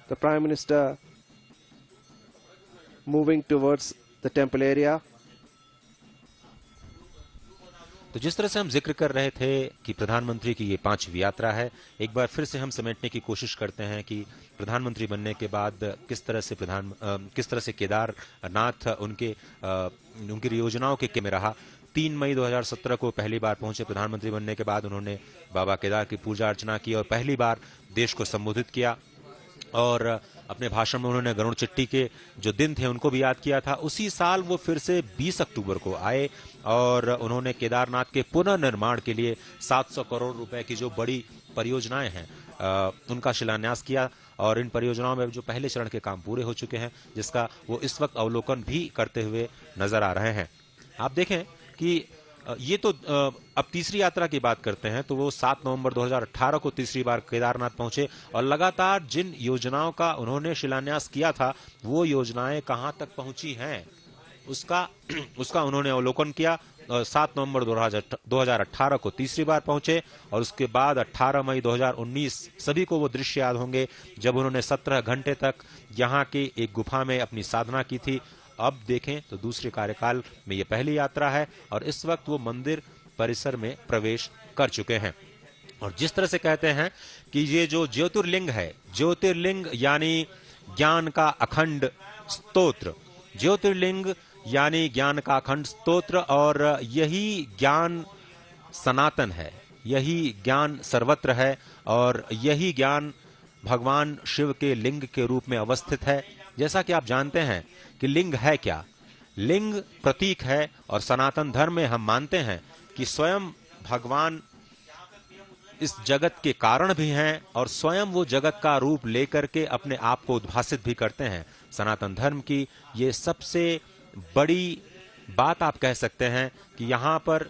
the Prime Minister moving towards the temple area. तो जिस तरह से हम जिक्र कर रहे थे कि प्रधानमंत्री की ये 5वीं यात्रा है, एक बार फिर से हम समेटने की कोशिश करते हैं कि प्रधानमंत्री बनने के बाद किस तरह से केदारनाथ उनकी योजनाओं के में रहा। 3 मई 2017 को पहली बार पहुंचे। प्रधानमंत्री बनने के बाद उन्होंने बाबा केदार की पूजा अर्चना की और पहली बार देश को संबोधित किया, और अपने भाषण में उन्होंने गरुड़ चिट्ठी के जो दिन थे उनको भी याद किया था। उसी साल वो फिर से 20 अक्टूबर को आए और उन्होंने केदारनाथ के पुनर्निर्माण के लिए 700 करोड़ रुपए की जो बड़ी परियोजनाएं हैं उनका शिलान्यास किया, और इन परियोजनाओं में जो पहले चरण के काम पूरे हो चुके हैं, जिसका वो इस वक्त अवलोकन भी करते हुए नजर आ रहे हैं। आप देखें कि ये तो अब तीसरी यात्रा की बात करते हैं, तो वो 7 नवंबर 2018 को तीसरी बार केदारनाथ पहुंचे, और लगातार जिन योजनाओं का उन्होंने शिलान्यास किया था वो योजनाएं कहां तक पहुंची हैं उसका उन्होंने अवलोकन किया। 7 नवंबर 2018 को तीसरी बार पहुंचे, और उसके बाद 18 मई 2019 सभी को वो दृश्य याद होंगे जब उन्होंने 17 घंटे तक यहाँ के एक गुफा में अपनी साधना की थी। अब देखें तो दूसरे कार्यकाल में ये पहली यात्रा है, और इस वक्त वो मंदिर परिसर में प्रवेश कर चुके हैं। और जिस तरह से कहते हैं कि ये जो ज्योतिर्लिंग है, ज्योतिर्लिंग यानी ज्ञान का अखंड स्तोत्र, ज्योतिर्लिंग यानी ज्ञान का अखंड स्तोत्र, और यही ज्ञान सनातन है, यही ज्ञान सर्वत्र है, और यही ज्ञान भगवान शिव के लिंग के रूप में अवस्थित है। जैसा कि आप जानते हैं कि लिंग है क्या, लिंग प्रतीक है, और सनातन धर्म में हम मानते हैं कि स्वयं भगवान इस जगत के कारण भी हैं, और स्वयं वो जगत का रूप लेकर के अपने आप को उद्भासित भी करते हैं। सनातन धर्म की ये सबसे बड़ी बात आप कह सकते हैं कि यहाँ पर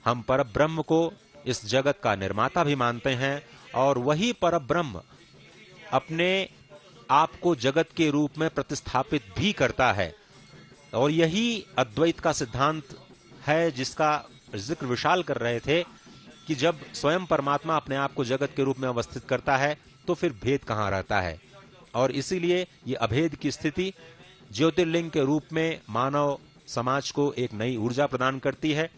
हम परब्रह्म को इस जगत का निर्माता भी मानते हैं, और वही परब्रह्म अपने आपको जगत के रूप में प्रतिस्थापित भी करता है। और यही अद्वैत का सिद्धांत है जिसका जिक्र विशाल कर रहे थे कि जब स्वयं परमात्मा अपने आप को जगत के रूप में अवस्थित करता है तो फिर भेद कहां रहता है। और इसीलिए ये अभेद की स्थिति ज्योतिर्लिंग के रूप में मानव समाज को एक नई ऊर्जा प्रदान करती है।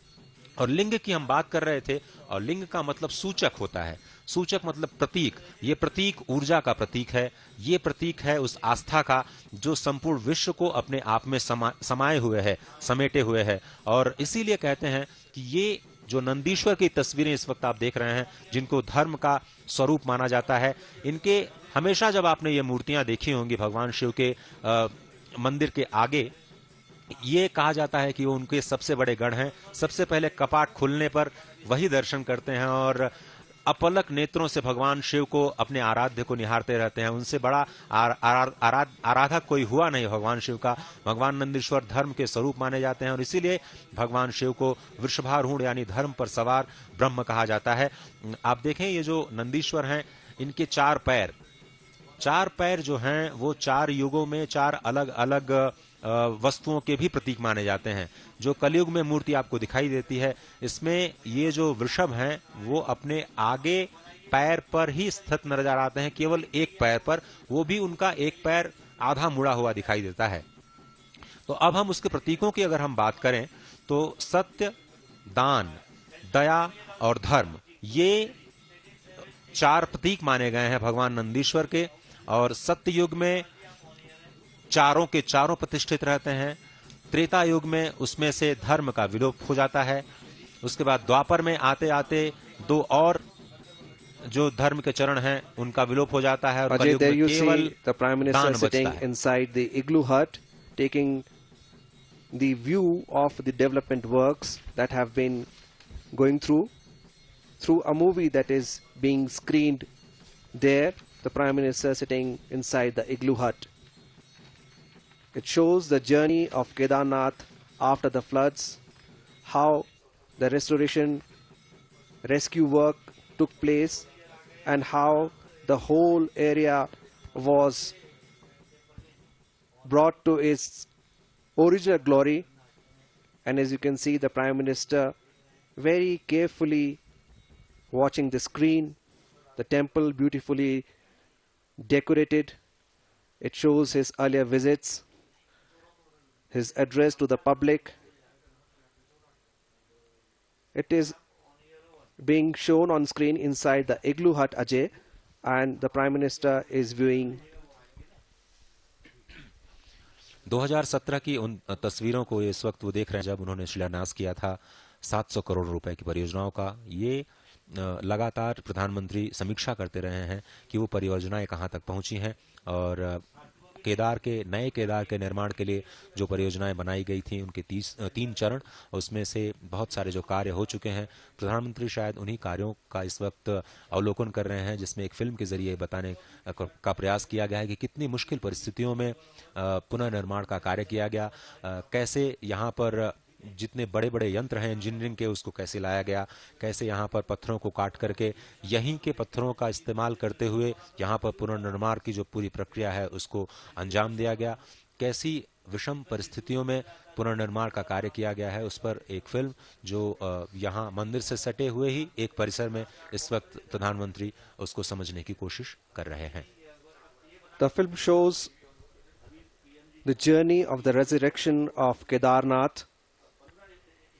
और लिंग की हम बात कर रहे थे, और लिंग का मतलब सूचक होता है, सूचक मतलब प्रतीक। ये प्रतीक ऊर्जा का प्रतीक है, ये प्रतीक है उस आस्था का जो संपूर्ण विश्व को अपने आप में समाये हुए है, समेटे हुए है। और इसीलिए कहते हैं कि ये जो नंदीश्वर की तस्वीरें इस वक्त आप देख रहे हैं, जिनको धर्म का स्वरूप माना जाता है, इनके हमेशा जब आपने ये मूर्तियां देखी होंगी भगवान शिव के मंदिर के आगे, ये कहा जाता है कि वो उनके सबसे बड़े गण हैं। सबसे पहले कपाट खुलने पर वही दर्शन करते हैं, और अपलक नेत्रों से भगवान शिव को अपने आराध्य को निहारते रहते हैं। उनसे बड़ा आराधक कोई हुआ नहीं भगवान शिव का। भगवान नंदीश्वर धर्म के स्वरूप माने जाते हैं, और इसीलिए भगवान शिव को वृषभारूढ़ यानी धर्म पर सवार ब्रह्म कहा जाता है। आप देखें ये जो नंदीश्वर हैं, इनके 4 पैर जो हैं वो 4 युगों में 4 अलग अलग वस्तुओं के भी प्रतीक माने जाते हैं। जो कलयुग में मूर्ति आपको दिखाई देती है, इसमें ये जो वृषभ हैं वो अपने आगे पैर पर ही स्थित नजर आते हैं, केवल एक पैर पर, वो भी उनका एक पैर आधा मुड़ा हुआ दिखाई देता है। तो अब हम उसके प्रतीकों की अगर हम बात करें तो सत्य, दान, दया और धर्म, ये 4 प्रतीक माने गए हैं भगवान नंदीश्वर के। और सत्य युग में चारों के चारों प्रतिष्ठित रहते हैं। त्रेता युग में उसमें से धर्म का विलोप हो जाता है। उसके बाद द्वापर में आते आते 2 और जो धर्म के चरण हैं उनका विलोप हो जाता है, और कलयुग में केवल the Prime Minister sitting inside the igloo hut taking the view of the development works that have been going through a movie that is being screened there. The Prime Minister sitting inside the igloo hut. It shows the journey of Kedarnath after the floods, how the restoration rescue work took place and how the whole area was brought to its original glory. And as you can see, the Prime Minister very carefully watching the screen, the temple beautifully decorated. It shows his earlier visits, his address to the public. It is being shown on screen inside the Igloo Hut Ajay, and the Prime Minister is viewing. 2017 की उन तस्वीरों को इस वक्त वो देख रहे हैं जब उन्होंने शिलान्यास किया था 700 करोड़ रुपए की परियोजनाओं का। ये लगातार प्रधानमंत्री समीक्षा करते रहे हैं कि वो परियोजनाएं कहां तक पहुंची हैं और नए केदार के निर्माण के लिए जो परियोजनाएं बनाई गई थी उनके 3 चरण, उसमें से बहुत सारे जो कार्य हो चुके हैं। प्रधानमंत्री शायद उन्हीं कार्यों का इस वक्त अवलोकन कर रहे हैं जिसमें एक फिल्म के जरिए बताने का प्रयास किया गया है कि कितनी मुश्किल परिस्थितियों में पुनर्निर्माण का कार्य किया गया, कैसे यहाँ पर जितने बड़े बड़े यंत्र हैं इंजीनियरिंग के उसको कैसे लाया गया, कैसे यहाँ पर पत्थरों को काट करके यहीं के पत्थरों का इस्तेमाल करते हुए यहाँ पर पुनर्निर्माण की जो पूरी प्रक्रिया है उसको अंजाम दिया गया, कैसी विषम परिस्थितियों में पुनर्निर्माण का कार्य किया गया है, उस पर एक फिल्म जो यहाँ मंदिर से सटे हुए ही एक परिसर में इस वक्त प्रधानमंत्री उसको समझने की कोशिश कर रहे हैं। The film shows the journey of the resurrection of Kedarnath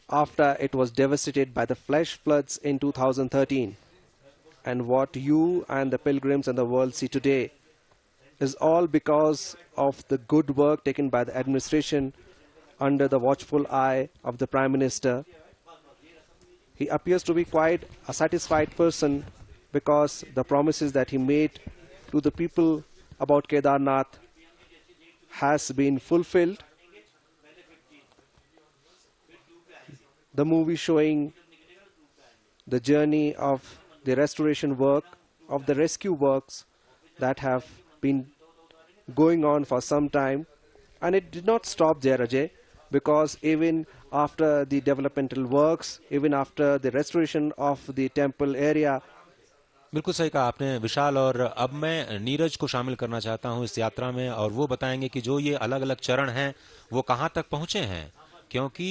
after it was devastated by the flash floods in 2013, and what you and the pilgrims and the world see today is all because of the good work taken by the administration under the watchful eye of the Prime Minister. He appears to be quite a satisfied person because the promises that he made to the people about Kedarnath has been fulfilled. The movie showing the journey of the restoration work, of the rescue works that have been going on for some time, and it did not stop there, Ajay, because even after the developmental works, even after the restoration of the temple area, बिल्कुल सही कहा आपने विशाल। और अब मैं नीरज को शामिल करना चाहता हूं इस यात्रा में और वो बताएंगे कि जो ये अलग अलग चरण हैं वो कहां तक पहुंचे हैं, क्योंकि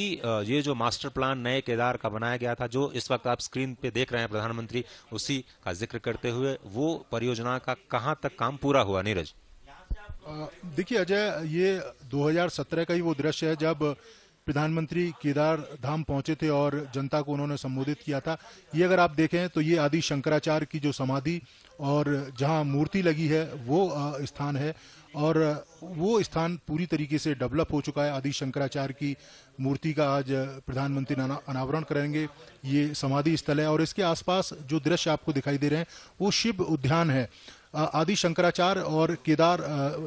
ये जो मास्टर प्लान नए केदार का बनाया गया था जो इस वक्त आप स्क्रीन पे देख रहे हैं प्रधानमंत्री उसी का जिक्र करते हुए, वो परियोजना का कहां तक काम पूरा हुआ। नीरज देखिए अजय, ये 2017 का ही वो दृश्य है जब प्रधानमंत्री केदार धाम पहुंचे थे और जनता को उन्होंने संबोधित किया था। ये अगर आप देखें तो ये आदि शंकराचार्य की जो समाधि और जहां मूर्ति लगी है वो स्थान है, और वो स्थान पूरी तरीके से डेवलप हो चुका है। आदि शंकराचार्य की मूर्ति का आज प्रधानमंत्री अनावरण करेंगे। ये समाधि स्थल है और इसके आसपास जो दृश्य आपको दिखाई दे रहे हैं वो शिव उद्यान है। आदि शंकराचार्य और केदार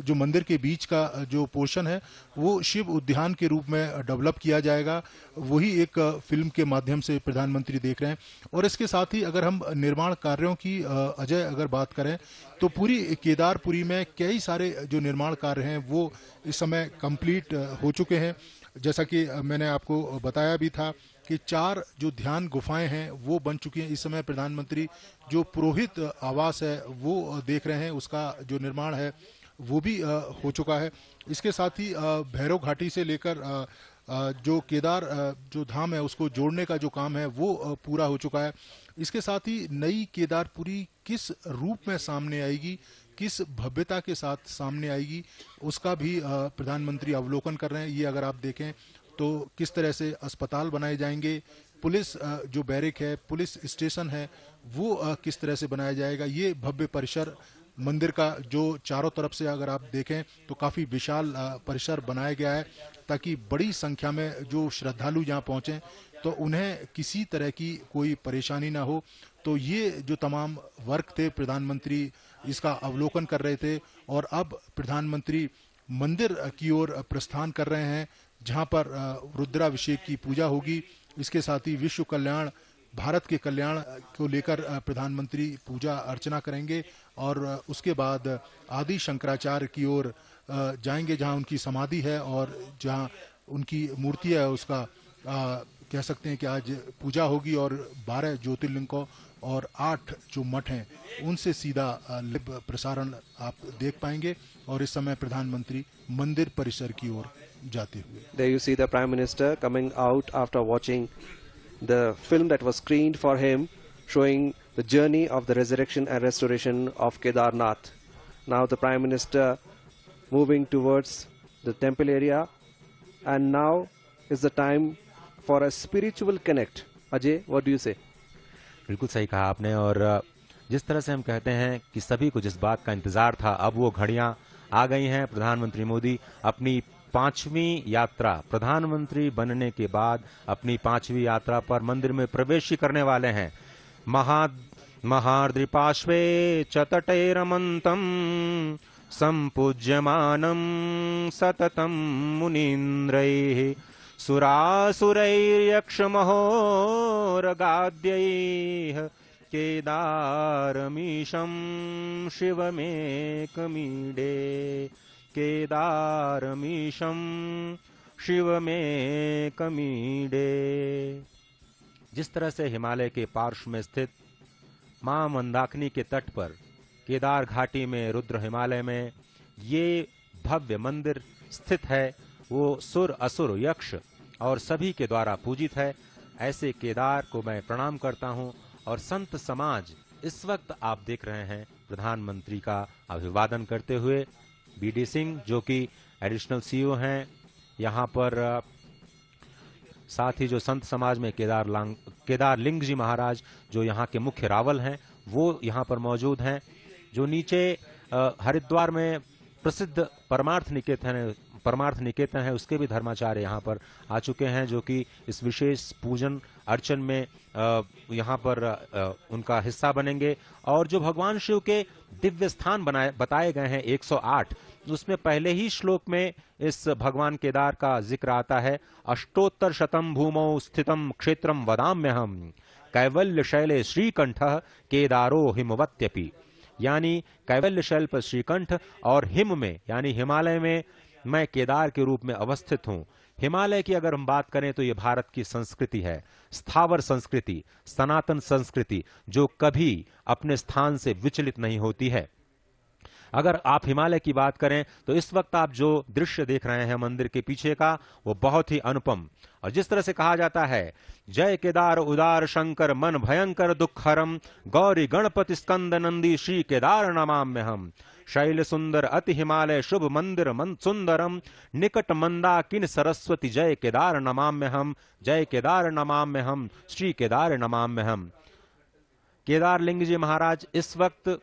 जो मंदिर के बीच का जो पोर्शन है वो शिव उद्यान के रूप में डेवलप किया जाएगा। वही एक फिल्म के माध्यम से प्रधानमंत्री देख रहे हैं। और इसके साथ ही अगर हम निर्माण कार्यों की अजय अगर बात करें तो पूरी केदारपुरी में कई सारे जो निर्माण कार्य हैं वो इस समय कंप्लीट हो चुके हैं। जैसा कि मैंने आपको बताया भी था कि 4 जो ध्यान गुफाएं हैं वो बन चुकी हैं। इस समय प्रधानमंत्री जो पुरोहित आवास है वो देख रहे हैं, उसका जो निर्माण है वो भी हो चुका है। इसके साथ ही भैरव घाटी से लेकर जो केदार जो धाम है उसको जोड़ने का जो काम है वो पूरा हो चुका है। इसके साथ ही नई केदारपुरी किस रूप में सामने आएगी, किस भव्यता के साथ सामने आएगी, उसका भी प्रधानमंत्री अवलोकन कर रहे हैं। ये अगर आप देखें तो किस तरह से अस्पताल बनाए जाएंगे, पुलिस जो बैरिक है, पुलिस स्टेशन है वो किस तरह से बनाया जाएगा। ये भव्य परिसर मंदिर का जो चारों तरफ से अगर आप देखें तो काफी विशाल परिसर बनाया गया है ताकि बड़ी संख्या में जो श्रद्धालु यहाँ पहुंचे तो उन्हें किसी तरह की कोई परेशानी ना हो। तो ये जो तमाम वर्क थे प्रधानमंत्री इसका अवलोकन कर रहे थे और अब प्रधानमंत्री मंदिर की ओर प्रस्थान कर रहे हैं जहां पर रुद्राभिषेक की पूजा होगी। इसके साथ ही विश्व कल्याण, भारत के कल्याण को लेकर प्रधानमंत्री पूजा अर्चना करेंगे और उसके बाद आदि शंकराचार्य की ओर जाएंगे जहां उनकी समाधि है और जहां उनकी मूर्ति है उसका कह सकते हैं कि आज पूजा होगी और 12 ज्योतिर्लिंगों और 8 जो मठ हैं उनसे सीधा लाइव प्रसारण आप देख पाएंगे। और इस समय प्रधानमंत्री मंदिर परिसर की ओर जाते हुए। There you see the Prime Minister coming out after watching the film that was screened for him, showing the journey of the resurrection and restoration of Kedarnath. Now the Prime Minister moving towards the temple area, and now is the time for a spiritual connect. Ajay, what do you say? बिल्कुल सही कहा आपने। और जिस तरह से हम कहते हैं कि सभी को जिस बात का इंतजार था, अब वो घड़ियां आ गई हैं। प्रधानमंत्री मोदी अपनी 5वीं यात्रा, प्रधानमंत्री बनने के बाद अपनी 5वीं यात्रा पर मंदिर में प्रवेश करने वाले हैं। महार्द्रिपार्श्वे च तटे रमन्तं सम्पूज्यमानं सततं मुनीन्द्रैः सुरासुरैर्यक्षमहोरगाद्यैः केदारमीशं शिवमेकमीडे केदारमीशं शिवमेकमीडे। जिस तरह से हिमालय के पार्श्व में स्थित मां मंदाकिनी के तट पर केदार घाटी में रुद्र हिमालय में ये भव्य मंदिर स्थित है, वो सुर असुर यक्ष और सभी के द्वारा पूजित है। ऐसे केदार को मैं प्रणाम करता हूं। और संत समाज इस वक्त आप देख रहे हैं प्रधानमंत्री का अभिवादन करते हुए। बीडी सिंह जो कि एडिशनल सीईओ हैं यहाँ पर, साथ ही जो संत समाज में केदार लिंग जी महाराज जो यहाँ के मुख्य रावल हैं वो यहाँ पर मौजूद हैं। जो नीचे हरिद्वार में प्रसिद्ध परमार्थ निकेतन है उसके भी धर्माचार्य यहाँ पर आ चुके हैं, जो कि इस विशेष पूजन अर्चन में यहाँ पर उनका हिस्सा बनेंगे। और जो भगवान शिव के दिव्य स्थान बताए गए हैं 108, उसमें पहले ही श्लोक में इस भगवान केदार का जिक्र आता है। अष्टोत्तर शतम भूमौ स्थितम क्षेत्रम वदाम्यहम कैवल्य शैले श्रीकंठः केदारो हिमवत्यपि। यानी कैवल्य शैल पर श्रीकंठ और हिम में यानी हिमालय में मैं केदार के रूप में अवस्थित हूं। हिमालय की अगर हम बात करें तो ये भारत की संस्कृति है, स्थावर संस्कृति, सनातन संस्कृति, जो कभी अपने स्थान से विचलित नहीं होती है। अगर आप हिमालय की बात करें तो इस वक्त आप जो दृश्य देख रहे हैं मंदिर के पीछे का, वो बहुत ही अनुपम। और जिस तरह से कहा जाता है, जय केदार उदार शंकर मन भयंकर दुखहरम गौरी गणपति स्कंद नंदी श्री केदार नमाम्यहम शैल सुंदर अति हिमालय शुभ मंदिर सुंदरम निकट मंदाकिन सरस्वती जय केदार नमाम्यहम जय केदार नमाम्यहम श्री केदार नमाम्यहम। केदार लिंग जी महाराज इस वक्त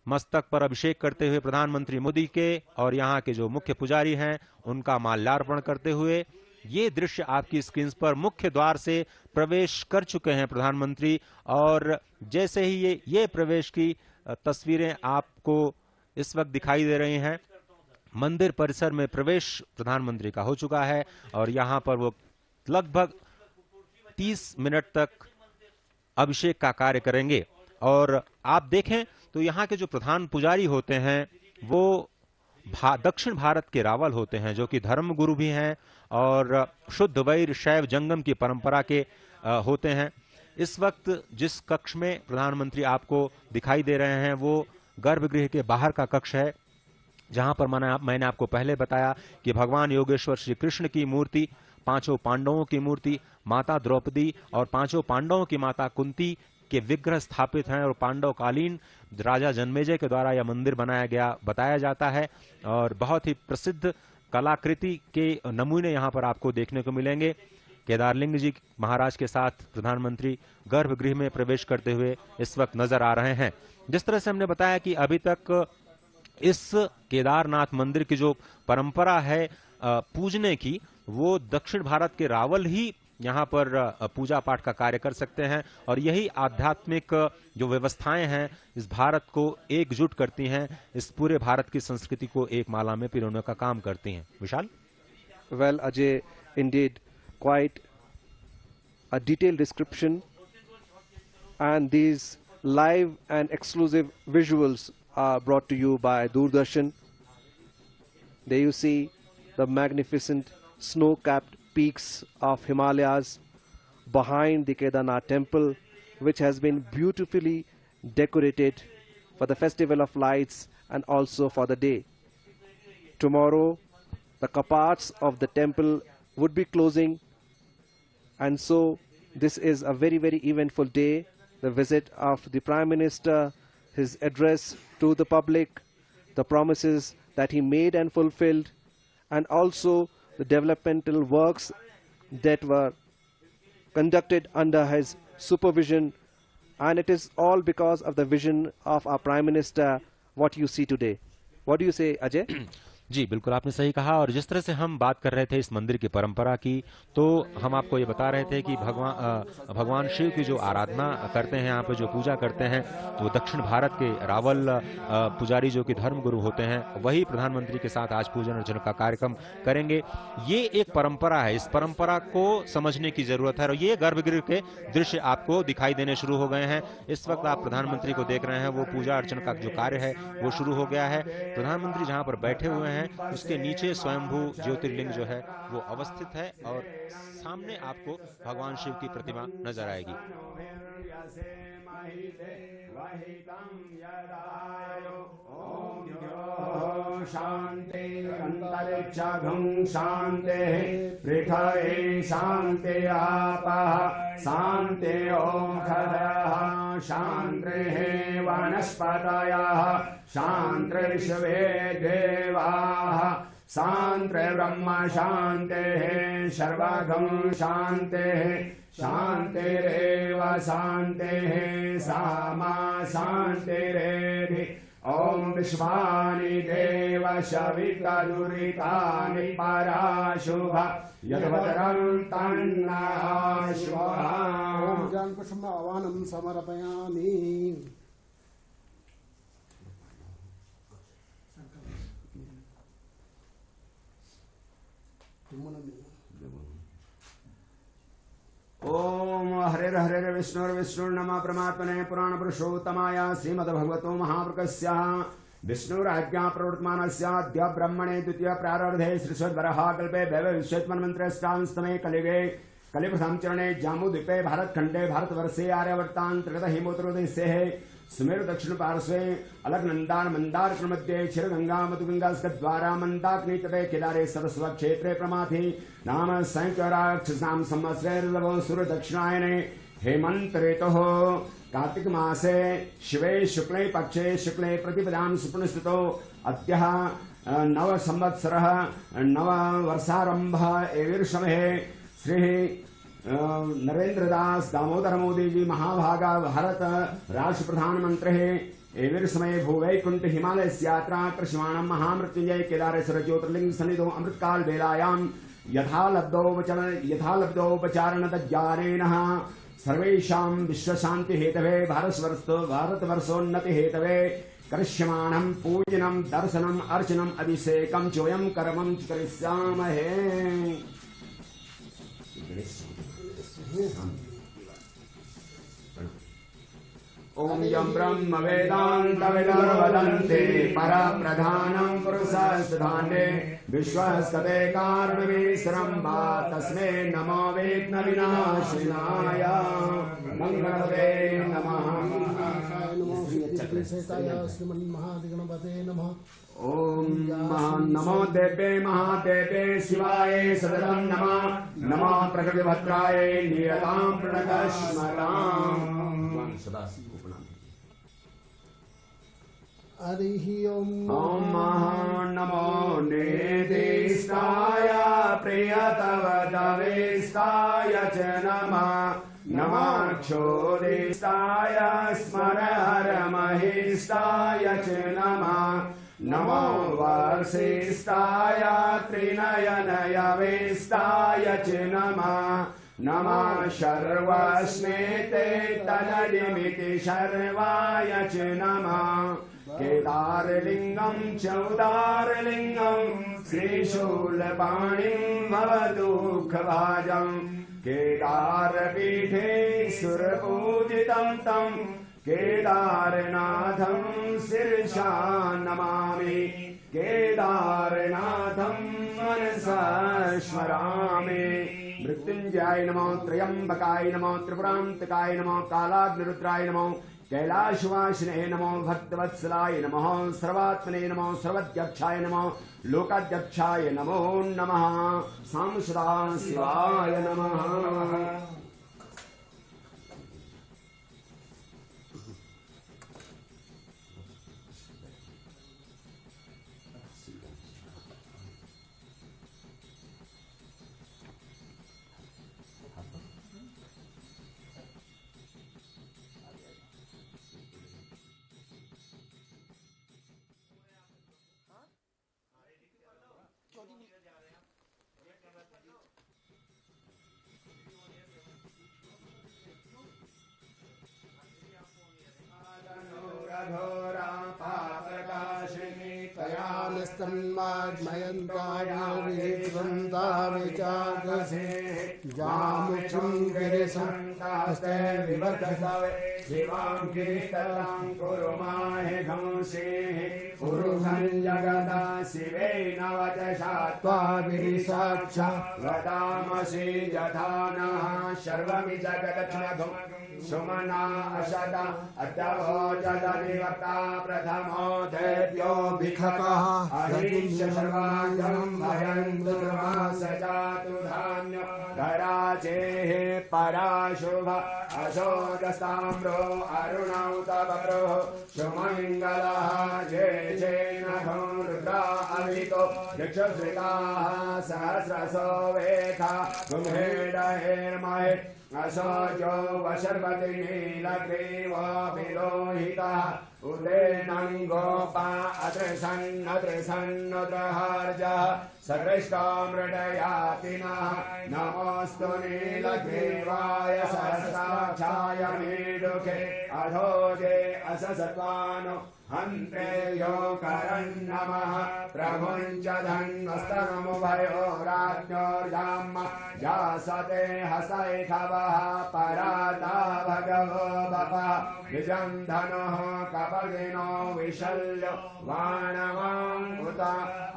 मस्तक पर अभिषेक करते हुए प्रधानमंत्री मोदी के और यहाँ के जो मुख्य पुजारी हैं उनका माल्यार्पण करते हुए ये दृश्य आपकी स्क्रीन पर मुख्य द्वार से प्रवेश कर चुके हैं प्रधानमंत्री। और जैसे ही ये प्रवेश की तस्वीरें आपको इस वक्त दिखाई दे रही हैं, मंदिर परिसर में प्रवेश प्रधानमंत्री का हो चुका है और यहाँ पर वो लगभग 30 मिनट तक अभिषेक का कार्य करेंगे। और आप देखें तो यहाँ के जो प्रधान पुजारी होते हैं वो दक्षिण भारत के रावल होते हैं, जो कि धर्म गुरु भी हैं और शुद्ध वैर शैव जंगम की परंपरा के होते हैं। इस वक्त जिस कक्ष में प्रधानमंत्री आपको दिखाई दे रहे हैं वो गर्भगृह के बाहर का कक्ष है, जहां पर मैंने आपको पहले बताया कि भगवान योगेश्वर श्री कृष्ण की मूर्ति, 5 पांडवों की मूर्ति, माता द्रौपदी और 5 पांडवों की माता कुंती के विग्रह स्थापित हैं। और पांडवकालीन राजा जन्मेजय के द्वारा यह मंदिर बनाया गया बताया जाता है। और बहुत ही प्रसिद्ध कलाकृति के नमूने यहाँ पर आपको देखने को मिलेंगे। केदारलिंग जी महाराज के साथ प्रधानमंत्री गर्भगृह में प्रवेश करते हुए इस वक्त नजर आ रहे हैं। जिस तरह से हमने बताया कि अभी तक इस केदारनाथ मंदिर की जो परंपरा है पूजने की, वो दक्षिण भारत के रावल ही यहाँ पर पूजा पाठ का कार्य कर सकते हैं। और यही आध्यात्मिक जो व्यवस्थाएं हैं इस भारत को एकजुट करती हैं, इस पूरे भारत की संस्कृति को एक माला में पिरोने का काम करती हैं। विशाल? Well, Ajay, indeed, quite a detailed description, and these live and exclusive visuals are brought to you by Doordarshan. There you see the magnificent snow-capped peaks of Himalayas, behind the Kedarnath temple, which has been beautifully decorated for the festival of lights and also for the day. Tomorrow, the kapats of the temple would be closing, and so this is a very, very eventful day. The visit of the Prime Minister, his address to the public, the promises that he made and fulfilled, and also the developmental works that were conducted under his supervision. And it is all because of the vision of our Prime Minister, what you see today. What do you say, Ajay? जी बिल्कुल आपने सही कहा। और जिस तरह से हम बात कर रहे थे इस मंदिर की परंपरा की, तो हम आपको ये बता रहे थे कि भगवान शिव की जो आराधना करते हैं, यहाँ पे जो पूजा करते हैं, वो दक्षिण भारत के रावल पुजारी जो कि धर्मगुरु होते हैं, वही प्रधानमंत्री के साथ आज पूजन अर्चन का कार्यक्रम करेंगे। ये एक परंपरा है, इस परंपरा को समझने की जरूरत है। और ये गर्भगृह के दृश्य आपको दिखाई देने शुरू हो गए हैं। इस वक्त आप प्रधानमंत्री को देख रहे हैं, वो पूजा अर्चन का जो कार्य है वो शुरू हो गया है। प्रधानमंत्री जहाँ पर बैठे हुए हैं उसके नीचे स्वयंभू ज्योतिर्लिंग जो है वो अवस्थित है, और सामने आपको भगवान शिव की प्रतिमा नजर आएगी। शांति अंतरिक्षं शांति पृथ्वी शांति आपः शांति ओंकारः शांति वनस्पतयः शांति विश्वे देवाः शांति ब्रह्म शांति सर्वगं शांति शांतिरेव शांति सामा शांतिरेधि ओम विश्वानि देव सविता दुरितानि पराशुभ यद्वतरं तन्नः स्वाहा। ओम ज्ञान पुष्पम आवाहनं समर्पयामि। ओम हरे हरे विष्णु नमः परमात्मने पुराण पुरुषोत्तमाय श्रीमद्भगवतो महापुरुषस्य विष्णुराज्ञा प्रवर्तमानस्य अद्य ब्रह्मणे द्वितीय प्रारब्धे श्रीश्वरवराह कल्पे वैभव विश्वेत्मन्मन्त्रष्टांस्तमे कलिगे कलिप्रथम चरणे जाम्बूद्वीपे भारतखंडे भारतवर्षे आर्यावर्तान्तर्गत हिमोत्तरदेशे सुमेरु दक्षिण पार्श्वे अलकनंदान मंदार मध्ये क्षीरगंगा मधुगंगा द्वारा मंदाग्नि तटे केदारे सरस्वत क्षेत्रे प्रमाथि नाम संयुक्तराक्षसाम संवत्सरे सूर्य दक्षिणायने हेमंत ऋतुः कार्तिक मासे शिवे शुक्ले पक्षे शुक्ले प्रतिपदां सुपुनस्थितो अद्यः नव संवत्सरः नव वर्षारंभ एविर्षमहे श्री नरेंद्र दास दामोदर मोदी जी महाभागा भारत राष्ट्र प्रधानमंत्री एविर समय भूवैकुंठ हिमालय यात्रा कृष्णाणम महामृत्युंजय केदारेश्वर ज्योतिर्लिंग सन्निधो अमृतकाल बेलायां यथालब्धोपचारण तज्ज्ञानेन सर्वेषां विश्वशांति हेतवे भारतवर्षोन्नति हेतवे करिष्यमाणं पूजनं दर्शनम् अर्चनम् अभिषेकं चोयं कर्मं करिष्यामहे। ओम यं ब्रह्म वेदांत विदर्वदन्ते परप्रधानं पुरुषस्तधान्ये विश्वस्तते कारणमीश्वरम्भा तस्मै नमो वेद्न विनाशिनाय मंगलते नमः। ओम नमो देवे महादेवे शिवाय सदनं नमः नमः प्रकृतिभद्राय नियतां प्रणतस्मताम्। ओम नमो नेदिष्टाय प्रियतवदवेष्टाय च नमः नमः क्षोदिष्टाय स्मरहरमहिष्टाय च नमः नमो वर्षिष्टाय त्रिनयनयवेष्टाय च नमः नमः शर्वस्मेते तनडिमिति शर्वाय च नमः केदारलिंगं चौदारलिंगं श्रीशूलपाणिं भवदुःखभाजं केदारपीठे सुरपूजितं तं केदारनाथं शिरसा नमामि केदारनाथं मनसा स्मरामि मृत्युंजयाय नमो त्र्यंबकाय नमो त्रिपुरांतकाय नमो कालाग्निरुद्राय नमो कैलाशवासिने नमो भक्तवत्सलाय नमः सर्वात्मने नमो सर्वध्यक्षाय नमो लोकाध्यक्षाय नमो नमः साम सदा शिवाय नमः। स्तन्माज्मयन्ताविचागसे जामुचुं गिरिसन्तास्ते विवर्धसावे शिवां गिरिस्तलां कुरुमाहे घंसेः पुरुषं जगदा शिवेन वचसा त्वाभिरिसाक्षा वदामसि यथा नः सर्वमि जगदक्षणधुं सुमना अशदा अद्यवो जदनिवर्ता प्रथमो देव्यो भिखकः अहिंस सर्वांगं भयन्दुर्मा सजातु धान्यो धराजेः पराशुभ अशोकस्ताम्रो अरुणौतवरो सुमङ्गलः जय जैनघं रुद्रा अवितो यक्षश्रिताः सहस्रसो वेथा गुम्हेडहेर्महे असोजो वशर्वति नीलग्रीव विलोहितः उदेनङ्गोपा अदृशन्नदृशन्नुद्रहर्जः सर्वेष्टो मृडयातिनः नमोऽस्तु नीलग्रीवाय सहस्राक्षाय मीडुखे अधोजे अससत्वानो हन्ते यो करन्नमः प्रभुञ्च धन्वस्तनमुभयो राज्ञोर्जाम जासते हसैखवः पराता भगवो बपः निजं धनुः कपगिनो विशल्यो वाणवाङ्कुत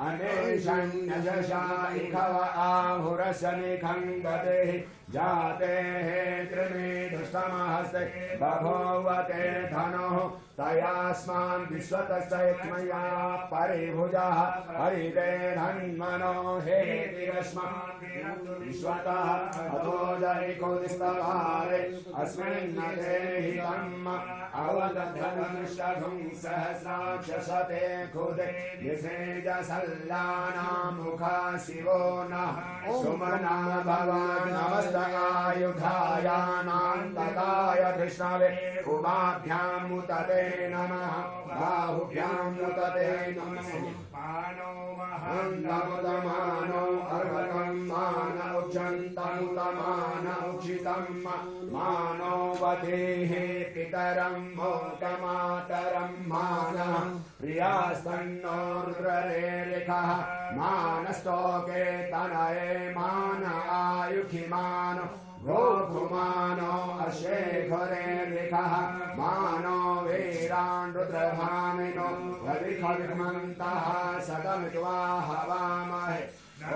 अनेशन्यशशाइखव आहुरशनिखङ्गतेः जातेः त्रिमे दृष्टमहस्ते बभूवते धनुः तयास्मान् विश्वतश्चैत्मया परिभुजः हरिते धन्मनो हेतिरस्मान् विश्वतः अतो जयकोदिस्तवारे अस्मिन् देहितम् अवदधनुष्टभुं सहस्राक्षसते खुदे निषेजसल्लानामुखा शिवो नः सुमना भवान् नमस्तकायुधायानान्तकाय कृष्णवे उमाभ्यां मुतते नमः बाहुभ्यां मुतते नमः पाणो अर्भकं मान उक्षन्तमुतमान उक्षितं मानो वधेः पितरं मोटमातरं मानः प्रियास्तन्नो रुद्ररेरिखः मानस्तोके तनये मान आयुखिमानो गोकुमानो अशेखरेरिखः मानो वीरान् रुद्रभामिनो वरिखविमन्तः सतमित्वा हवामहे ॐ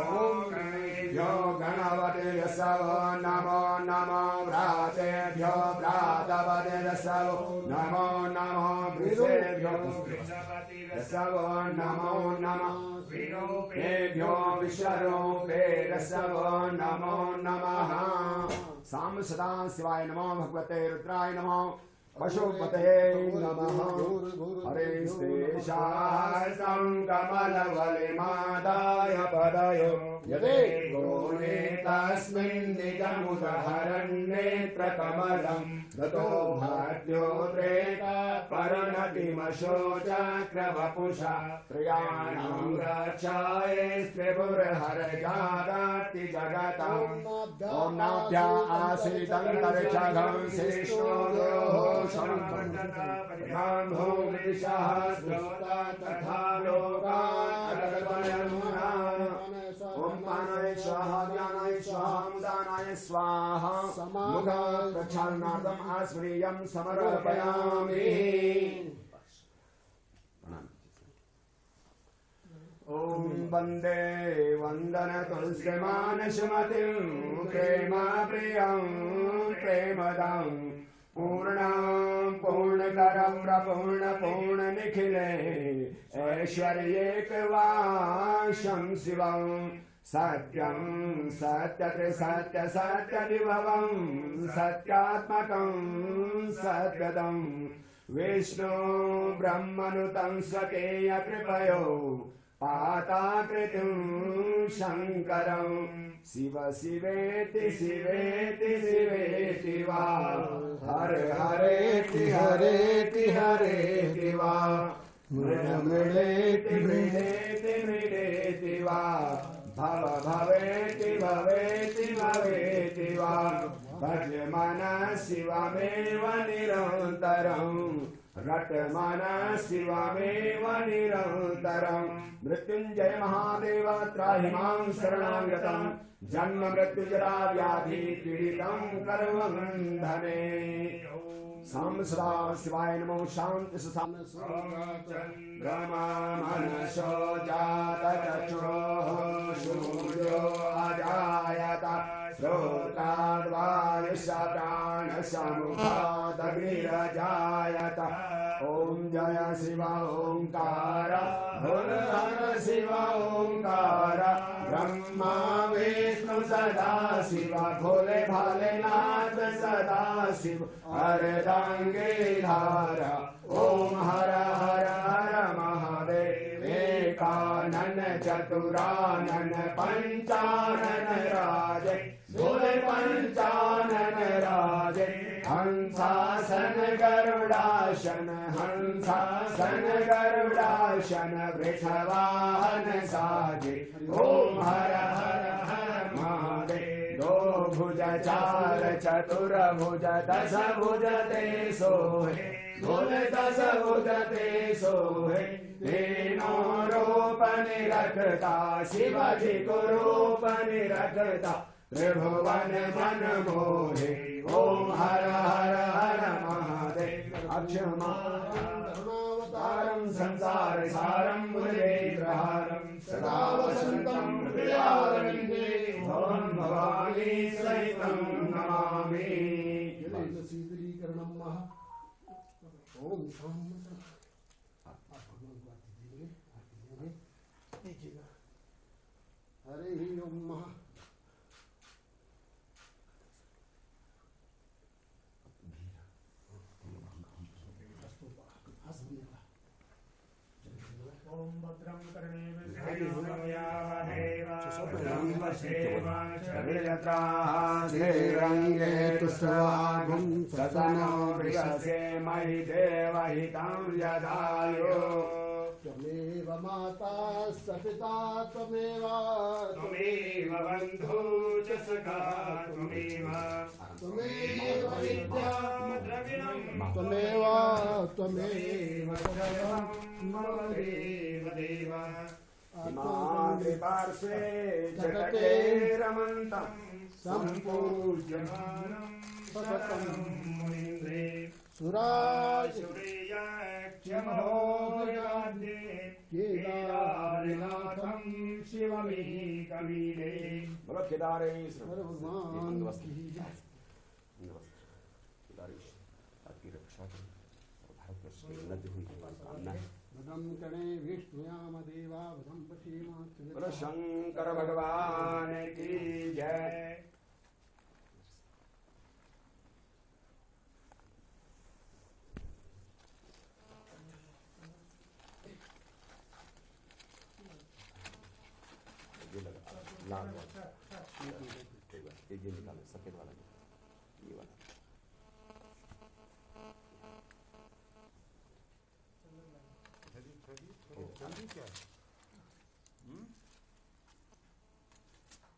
यो गणपतिर्यसवो नमो नमो व्रातेभ्यो व्रातपतिर्यसवो नमो नमो वृषेभ्यो वृषपतिर्यसवो नमो नमः विरूपेभ्यो विश्वरूपेर्यसवो नमो नमः साम सदा शिवाय नमो भगवते रुद्राय नमो पशुपते नमः हरिस्तेषां कमलवलिमादाय पदयो यदे गोने तस्मिन् निजमुदहरन्नेत्रकमलं ततो भाग्योद्रेका परिणतिमशोचक्रवपुषा प्रियाणां रक्षाय त्रिपुरहरजादाति जगताम् ॐ नाभ्या आसीदन्तरिक्षगं श्रीष्णोः तथा लोकाय ओम पानाय स्वाहा ज्ञानाय स्वाहा मुदानाय स्वाहा मुखा प्रक्षालनार्थम् आस्मनीयं समर्पयामि। ॐ वन्दे वन्दन तुलसीमानसमतिं प्रेम प्रियं प्रेमदं पूर्णं पूर्णकरं प्रपूर्ण पूर्णनिखिले ऐश्वर्येकवासं शिवं सत्यं सत्यत्रिसत्य सत्यविभवं सत्यात्मकं सत्यदं विष्णु ब्रह्मनुतं स्वकीय कृपयो पाताकृतिं शङ्करं शिव शिवेति शिवेति शिवेति वा हर हरेति हरेति हरेति वा मृड मृडेति मृडेति मृडेति वा भव भवेति भवेति भवेति वा भज मन शिवमेव निरन्तरं रट मन शिवमेव निरन्तरं मृत्युञ्जय महादेव त्राहि मां शरणागतं जन्म मृत्युजरा व्याधि पीडितं कर्मबन्धने साम सदा शिवाय नमो शांति ब्रह्मा मनसो जात चक्षुरोः सूर्यो अजायत श्रोत्राद्वायुष्य प्राणसमुखादग्निरजायत ॐ जय शिव ओंकार हर हर शिव ओंकार ब्रह्मा विष्णु सदा शिव भोले भालेनाथ सदा शिव अर्धांगीधार ओम हर हर हर महादेव एकानन चतुरानन पंचानन राजे भोले पंचानन राजे हंसासन गरुडासन हंसासन गरुडासन वृषवाहन साजे ओम हर हर हर महादेव दो भुज चार चतुर भुज दश भुज ते सोहे भोले दश भुज ते सोहे तीनों रूप निरखता शिवाजी को रूप निरखता त्रिभुवन मन मोहे ओम हर हर हर महादेव अक्षमावतारं संसार सारं भुजगेन्द्रहारं सदा वसन्तं हृदयारविन्दे भवं भवानी सहितं नमामि ओम शाम हरे ओम महा ओम भद्रं कर्णेभिर्यत्राधीरङ्गे तुष्टवागुं सतनो बृहसे महि देवहितं यदायो त्वमेव माता सपिता त्वमेव त्वमेव बन्धु च सखा त्वमेव विद्या द्रविणं त्वमेव त्वमेव सर्वं मम देव देव इमानि पार्श्वे जगते रमन्तं सम्पूज्यमानं सततं मुनीन्द्रे सुरासुरेयाक्षमहोदयाद्ये केदारनाथं शिवमेकमीडे बोलो केदारेश भगवान की केदारेश आपकी रक्षा करें और भारतवर्ष की उन्नति हुई कामना है वदं कणे विष्णुयाम देवा वदं पश्येम बोलो शंकर भगवान की जय ये लगा लाल वाला ये निकालो सफेद वाला ये वाला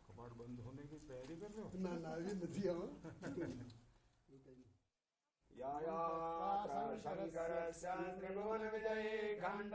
कबाड़ बंद होने की तैयारी कर रहे हो? ना अभी नहीं हो या शंकर त्रिभुवन विजय खंड